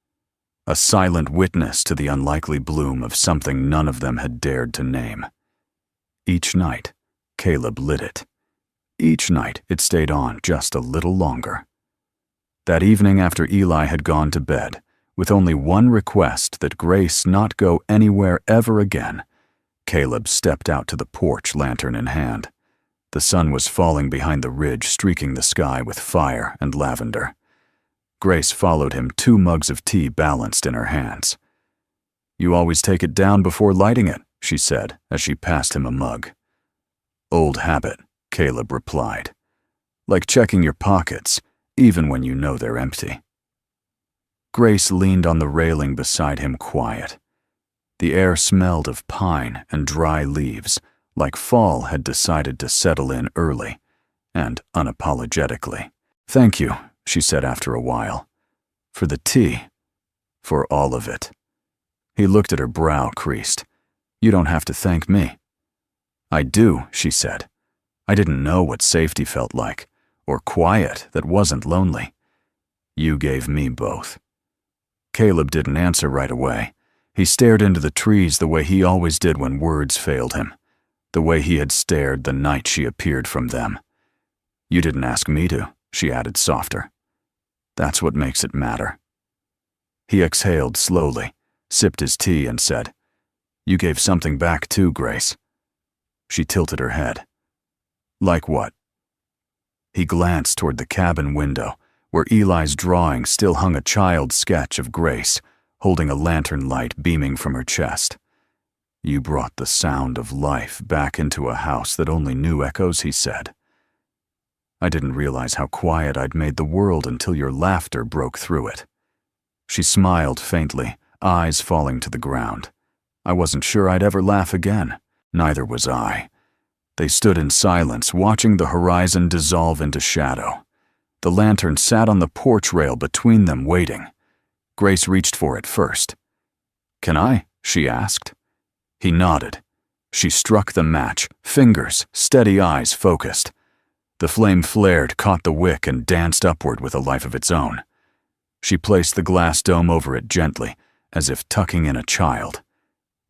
A silent witness to the unlikely bloom of something none of them had dared to name. Each night, Caleb lit it. Each night, it stayed on just a little longer. That evening after Eli had gone to bed, with only one request that Grace not go anywhere ever again, Caleb stepped out to the porch, lantern in hand. The sun was falling behind the ridge, streaking the sky with fire and lavender. Grace followed him, 2 mugs of tea balanced in her hands. You always take it down before lighting it, she said as she passed him a mug. Old habit, Caleb replied. Like checking your pockets, even when you know they're empty. Grace leaned on the railing beside him, quiet. The air smelled of pine and dry leaves, like fall had decided to settle in early and unapologetically. Thank you, she said after a while. For the tea. For all of it. He looked at her, brow creased. You don't have to thank me. I do, she said. I didn't know what safety felt like, or quiet that wasn't lonely. You gave me both. Caleb didn't answer right away. He stared into the trees the way he always did when words failed him, the way he had stared the night she appeared from them. You didn't ask me to, she added softer. That's what makes it matter. He exhaled slowly, sipped his tea, and said, You gave something back too, Grace. She tilted her head. Like what? He glanced toward the cabin window, where Eli's drawing still hung, a child's sketch of Grace, holding a lantern light beaming from her chest. You brought the sound of life back into a house that only knew echoes, he said. I didn't realize how quiet I'd made the world until your laughter broke through it. She smiled faintly, eyes falling to the ground. I wasn't sure I'd ever laugh again. Neither was I. They stood in silence, watching the horizon dissolve into shadow. The lantern sat on the porch rail between them, waiting. Grace reached for it first. "Can I?" she asked. He nodded. She struck the match, fingers, steady eyes focused. The flame flared, caught the wick, and danced upward with a life of its own. She placed the glass dome over it gently, as if tucking in a child.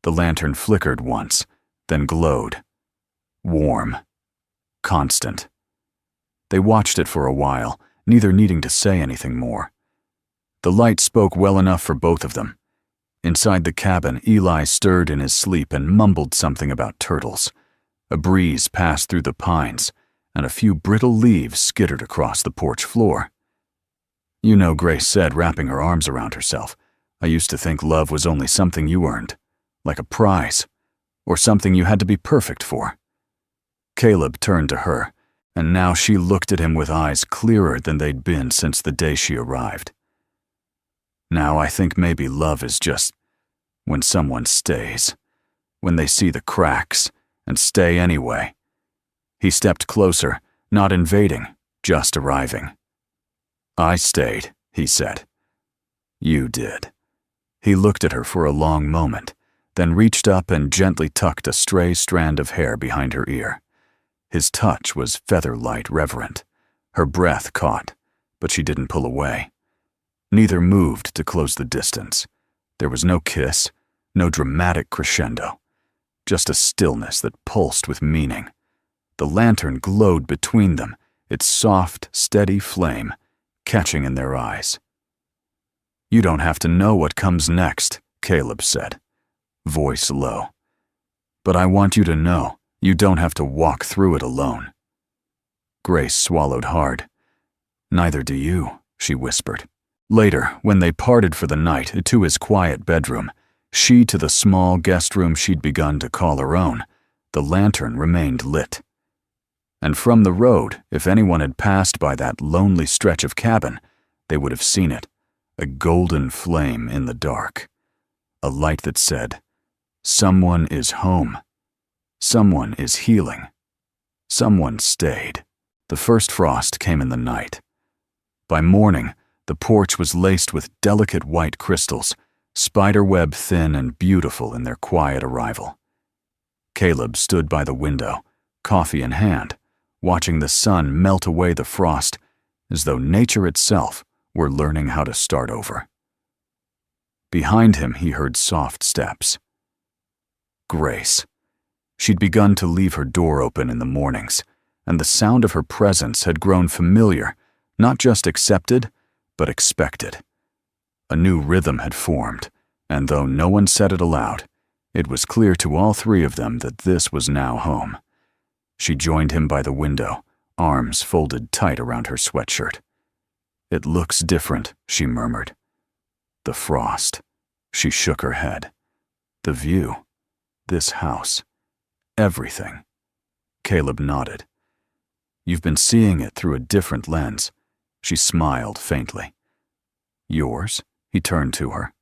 The lantern flickered once, then glowed. Warm. Constant. They watched it for a while, neither needing to say anything more. The light spoke well enough for both of them. Inside the cabin, Eli stirred in his sleep and mumbled something about turtles. A breeze passed through the pines, and a few brittle leaves skittered across the porch floor. "You know," Grace said, wrapping her arms around herself, "I used to think love was only something you earned, like a prize, or something you had to be perfect for." Caleb turned to her, and now she looked at him with eyes clearer than they'd been since the day she arrived. "Now I think maybe love is just when someone stays, when they see the cracks and stay anyway." He stepped closer, not invading, just arriving. "I stayed," he said. "You did." He looked at her for a long moment, then reached up and gently tucked a stray strand of hair behind her ear. His touch was feather-light reverent. Her breath caught, but she didn't pull away. Neither moved to close the distance. There was no kiss, no dramatic crescendo, just a stillness that pulsed with meaning. The lantern glowed between them, its soft, steady flame catching in their eyes. "You don't have to know what comes next," Caleb said, voice low. "But I want you to know you don't have to walk through it alone." Grace swallowed hard. "Neither do you," she whispered. Later, when they parted for the night to his quiet bedroom, she to the small guest room she'd begun to call her own, the lantern remained lit. And from the road, if anyone had passed by that lonely stretch of cabin, they would have seen it, a golden flame in the dark. A light that said, "Someone is home. Someone is healing. Someone stayed." The first frost came in the night. By morning, the porch was laced with delicate white crystals, spiderweb thin and beautiful in their quiet arrival. Caleb stood by the window, coffee in hand, watching the sun melt away the frost as though nature itself were learning how to start over. Behind him, he heard soft steps. Grace. She'd begun to leave her door open in the mornings, and the sound of her presence had grown familiar, not just accepted, but expected. A new rhythm had formed, and though no one said it aloud, it was clear to all three of them that this was now home. She joined him by the window, arms folded tight around her sweatshirt. "It looks different," she murmured. "The frost." She shook her head. "The view. This house. Everything." Caleb nodded. "You've been seeing it through a different lens." She smiled faintly. "Yours?" He turned to her.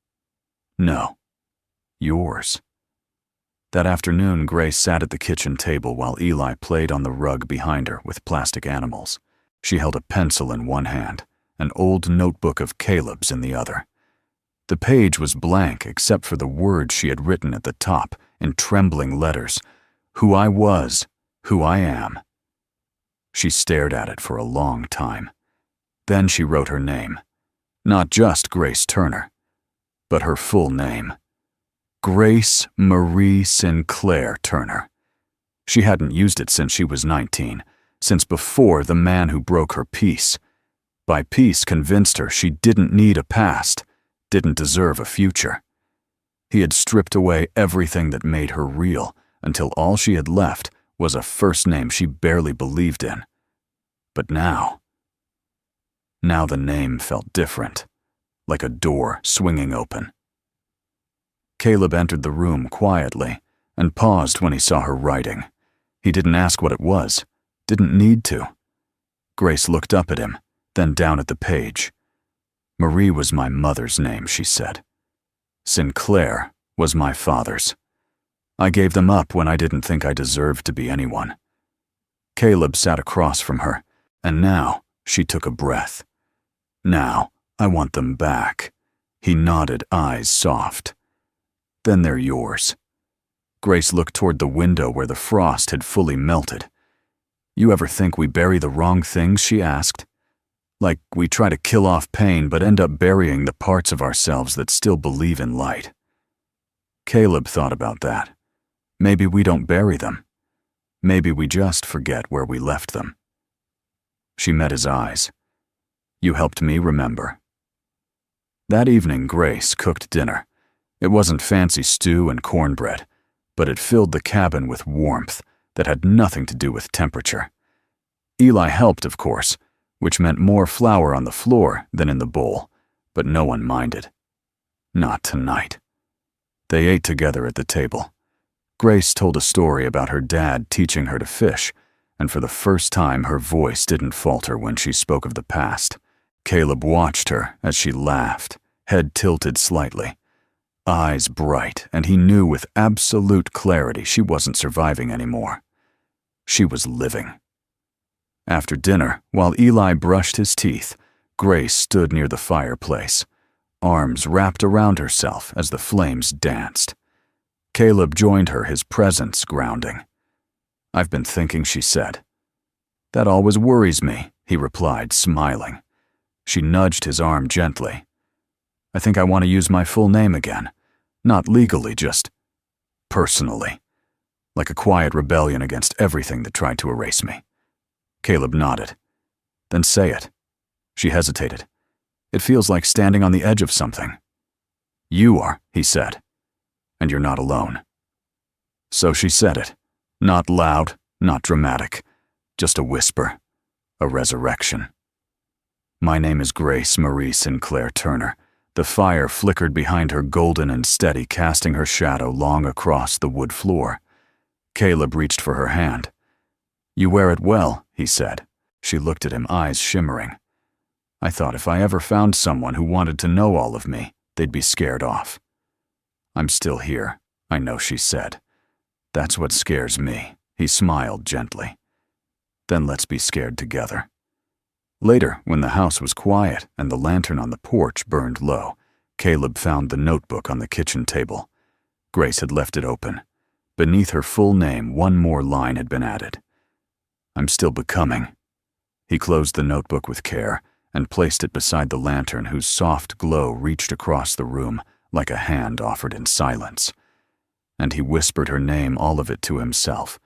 "No. Yours." That afternoon, Grace sat at the kitchen table while Eli played on the rug behind her with plastic animals. She held a pencil in one hand, an old notebook of Caleb's in the other. The page was blank except for the words she had written at the top in trembling letters. "Who I was, who I am." She stared at it for a long time. Then she wrote her name. Not just Grace Turner, but her full name. Grace Marie Sinclair Turner. She hadn't used it since she was 19, since before the man who broke her peace. By peace convinced her she didn't need a past, didn't deserve a future. He had stripped away everything that made her real until all she had left was a first name she barely believed in. But now the name felt different, like a door swinging open. Caleb entered the room quietly and paused when he saw her writing. He didn't ask what it was, didn't need to. Grace looked up at him, then down at the page. "Marie was my mother's name," she said. "Sinclair was my father's. I gave them up when I didn't think I deserved to be anyone. Caleb sat across from her, and now she took a breath. "Now, I want them back." He nodded, eyes soft. "Then they're yours." Grace looked toward the window where the frost had fully melted. "You ever think we bury the wrong things?" she asked. "Like we try to kill off pain but end up burying the parts of ourselves that still believe in light." Caleb thought about that. Maybe we don't bury them. Maybe we just forget where we left them. She met his eyes. "You helped me remember." That evening, Grace cooked dinner. It wasn't fancy stew and cornbread, but it filled the cabin with warmth that had nothing to do with temperature. Eli helped, of course, which meant more flour on the floor than in the bowl, but no one minded. Not tonight. They ate together at the table. Grace told a story about her dad teaching her to fish, and for the first time her voice didn't falter when she spoke of the past. Caleb watched her as she laughed, head tilted slightly, eyes bright, and he knew with absolute clarity she wasn't surviving anymore. She was living. After dinner, while Eli brushed his teeth, Grace stood near the fireplace, arms wrapped around herself as the flames danced. Caleb joined her, his presence grounding. "I've been thinking," she said. "That always worries me," he replied, smiling. She nudged his arm gently. "I think I want to use my full name again. Not legally, just personally. Like a quiet rebellion against everything that tried to erase me." Caleb nodded. "Then say it." She hesitated. "It feels like standing on the edge of something." "You are," he said. "And you're not alone." So she said it. Not loud, not dramatic. Just a whisper. A resurrection. "My name is Grace Marie Sinclair Turner." The fire flickered behind her, golden and steady, casting her shadow long across the wood floor. Caleb reached for her hand. "You wear it well," he said. She looked at him, eyes shimmering. "I thought if I ever found someone who wanted to know all of me, they'd be scared off." "I'm still here, I know," she said. "That's what scares me." He smiled gently. "Then let's be scared together." Later, when the house was quiet and the lantern on the porch burned low, Caleb found the notebook on the kitchen table. Grace had left it open. Beneath her full name, one more line had been added. "I'm still becoming." He closed the notebook with care and placed it beside the lantern, whose soft glow reached across the room like a hand offered in silence. And he whispered her name, all of it, to himself,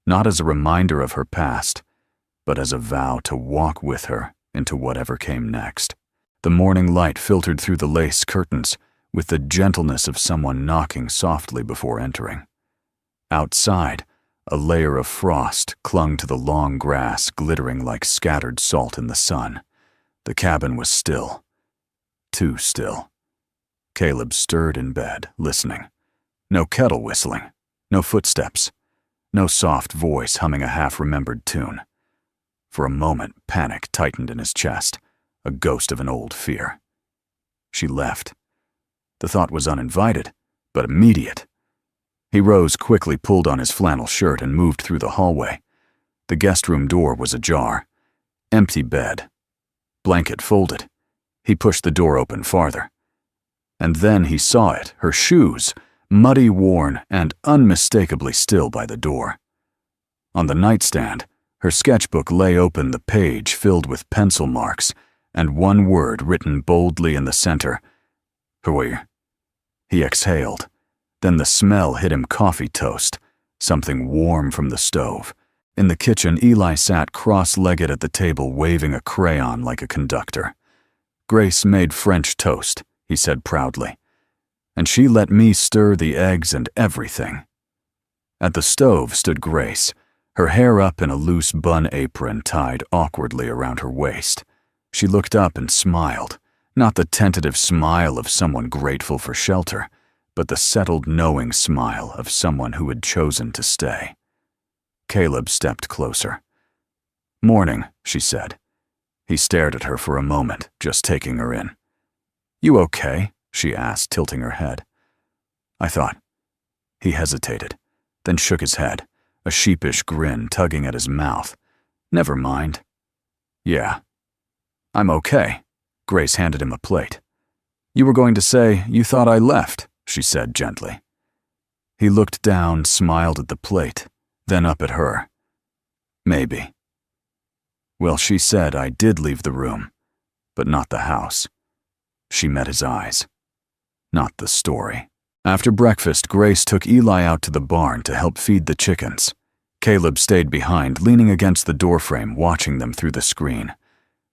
not as a reminder of her past, but as a vow to walk with her into whatever came next. The morning light filtered through the lace curtains with the gentleness of someone knocking softly before entering. Outside, a layer of frost clung to the long grass, glittering like scattered salt in the sun. The cabin was still. Too still. Caleb stirred in bed, listening. No kettle whistling, no footsteps, no soft voice humming a half-remembered tune. For a moment, panic tightened in his chest, a ghost of an old fear. She left. The thought was uninvited, but immediate. He rose quickly, pulled on his flannel shirt, and moved through the hallway. The guest room door was ajar. Empty bed. Blanket folded. He pushed the door open farther. And then he saw it, her shoes, muddy, worn, and unmistakably still by the door. On the nightstand, her sketchbook lay open, the page filled with pencil marks, and one word written boldly in the center. "Hooey." He exhaled. Then the smell hit him, coffee toast, something warm from the stove. In the kitchen, Eli sat cross-legged at the table, waving a crayon like a conductor. "Grace made French toast," he said proudly. "And she let me stir the eggs and everything." At the stove stood Grace, her hair up in a loose bun apron tied awkwardly around her waist. She looked up and smiled, not the tentative smile of someone grateful for shelter, but the settled, knowing smile of someone who had chosen to stay. Caleb stepped closer. "Morning," she said. He stared at her for a moment, just taking her in. "You okay?" she asked, tilting her head. "I thought." He hesitated, then shook his head. a sheepish grin tugging at his mouth. "Never mind." "Yeah." "I'm okay." Grace handed him a plate. "You were going to say you thought I left," she said gently. He looked down, smiled at the plate, then up at her. "Maybe." "Well, she said I did leave the room, but not the house." She met his eyes. Not the story. After breakfast, Grace took Eli out to the barn to help feed the chickens. Caleb stayed behind, leaning against the doorframe, watching them through the screen.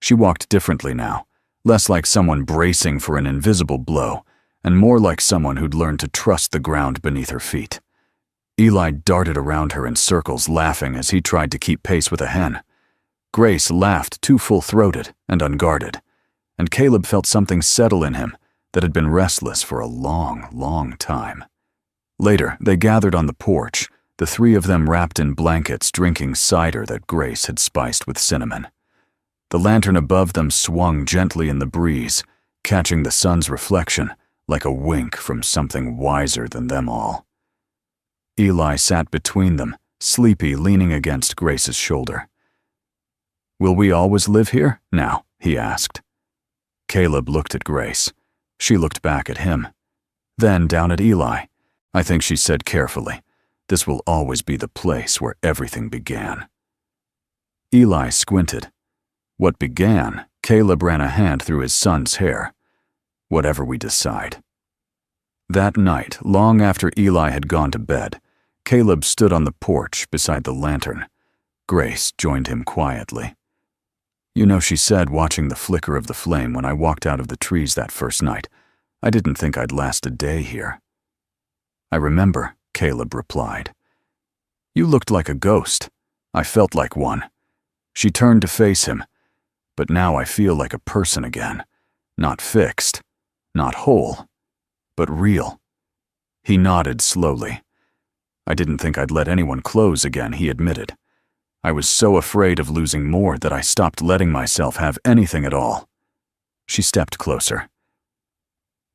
She walked differently now, less like someone bracing for an invisible blow, and more like someone who'd learned to trust the ground beneath her feet. Eli darted around her in circles, laughing as he tried to keep pace with a hen. Grace laughed too full-throated and unguarded, and Caleb felt something settle in him that had been restless for a long, long time. Later, they gathered on the porch, the three of them wrapped in blankets, drinking cider that Grace had spiced with cinnamon. The lantern above them swung gently in the breeze, catching the sun's reflection like a wink from something wiser than them all. Eli sat between them, sleepy, leaning against Grace's shoulder. "Will we always live here now?" he asked. Caleb looked at Grace. She looked back at him. Then down at Eli. I think she said carefully, "This will always be the place where everything began." Eli squinted. What began, Caleb ran a hand through his son's hair. "Whatever we decide." That night, long after Eli had gone to bed, Caleb stood on the porch beside the lantern. Grace joined him quietly. "You know," she said, watching the flicker of the flame when I walked out of the trees that first night, "I didn't think I'd last a day here." "I remember," Caleb replied. "You looked like a ghost. I felt like one." She turned to face him. "But now I feel like a person again. Not fixed, not whole, but real." He nodded slowly. "I didn't think I'd let anyone close again," he admitted. "I was so afraid of losing more that I stopped letting myself have anything at all." She stepped closer.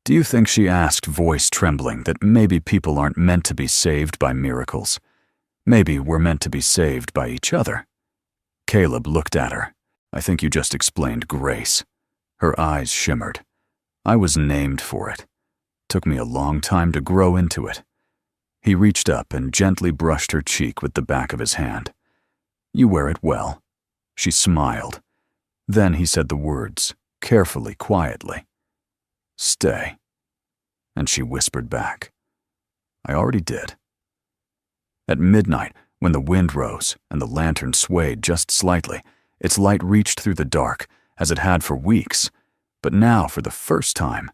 "Do you think," she asked, voice trembling, "that maybe people aren't meant to be saved by miracles? Maybe we're meant to be saved by each other?" Caleb looked at her. "I think you just explained grace." Her eyes shimmered. "I was named for it. Took me a long time to grow into it." He reached up and gently brushed her cheek with the back of his hand. "You wear it well." She smiled. Then he said the words, carefully, quietly. "Stay." And she whispered back, "I already did." At midnight, when the wind rose and the lantern swayed just slightly, its light reached through the dark, as it had for weeks, but now for the first time,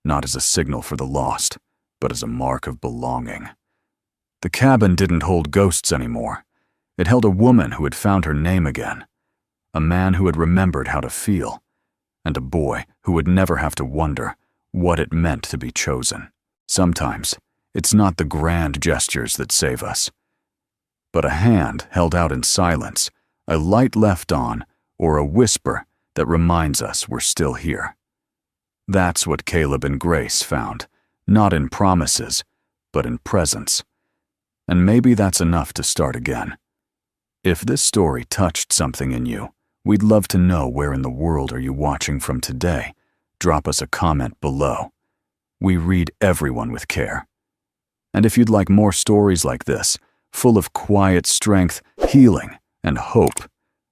not as a signal for the lost, but as a mark of belonging. The cabin didn't hold ghosts anymore. It held a woman who had found her name again, a man who had remembered how to feel, and a boy who would never have to wonder what it meant to be chosen. Sometimes, it's not the grand gestures that save us, but a hand held out in silence, a light left on, or a whisper that reminds us we're still here. That's what Caleb and Grace found, not in promises, but in presence. And maybe that's enough to start again. If this story touched something in you, we'd love to know where in the world are you watching from today. Drop us a comment below. We read everyone with care. And if you'd like more stories like this, full of quiet strength, healing, and hope,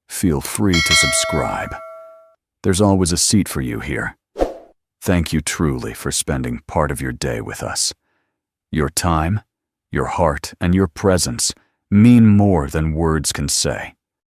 feel free to subscribe. There's always a seat for you here. Thank you truly for spending part of your day with us. Your time, your heart, and your presence mean more than words can say.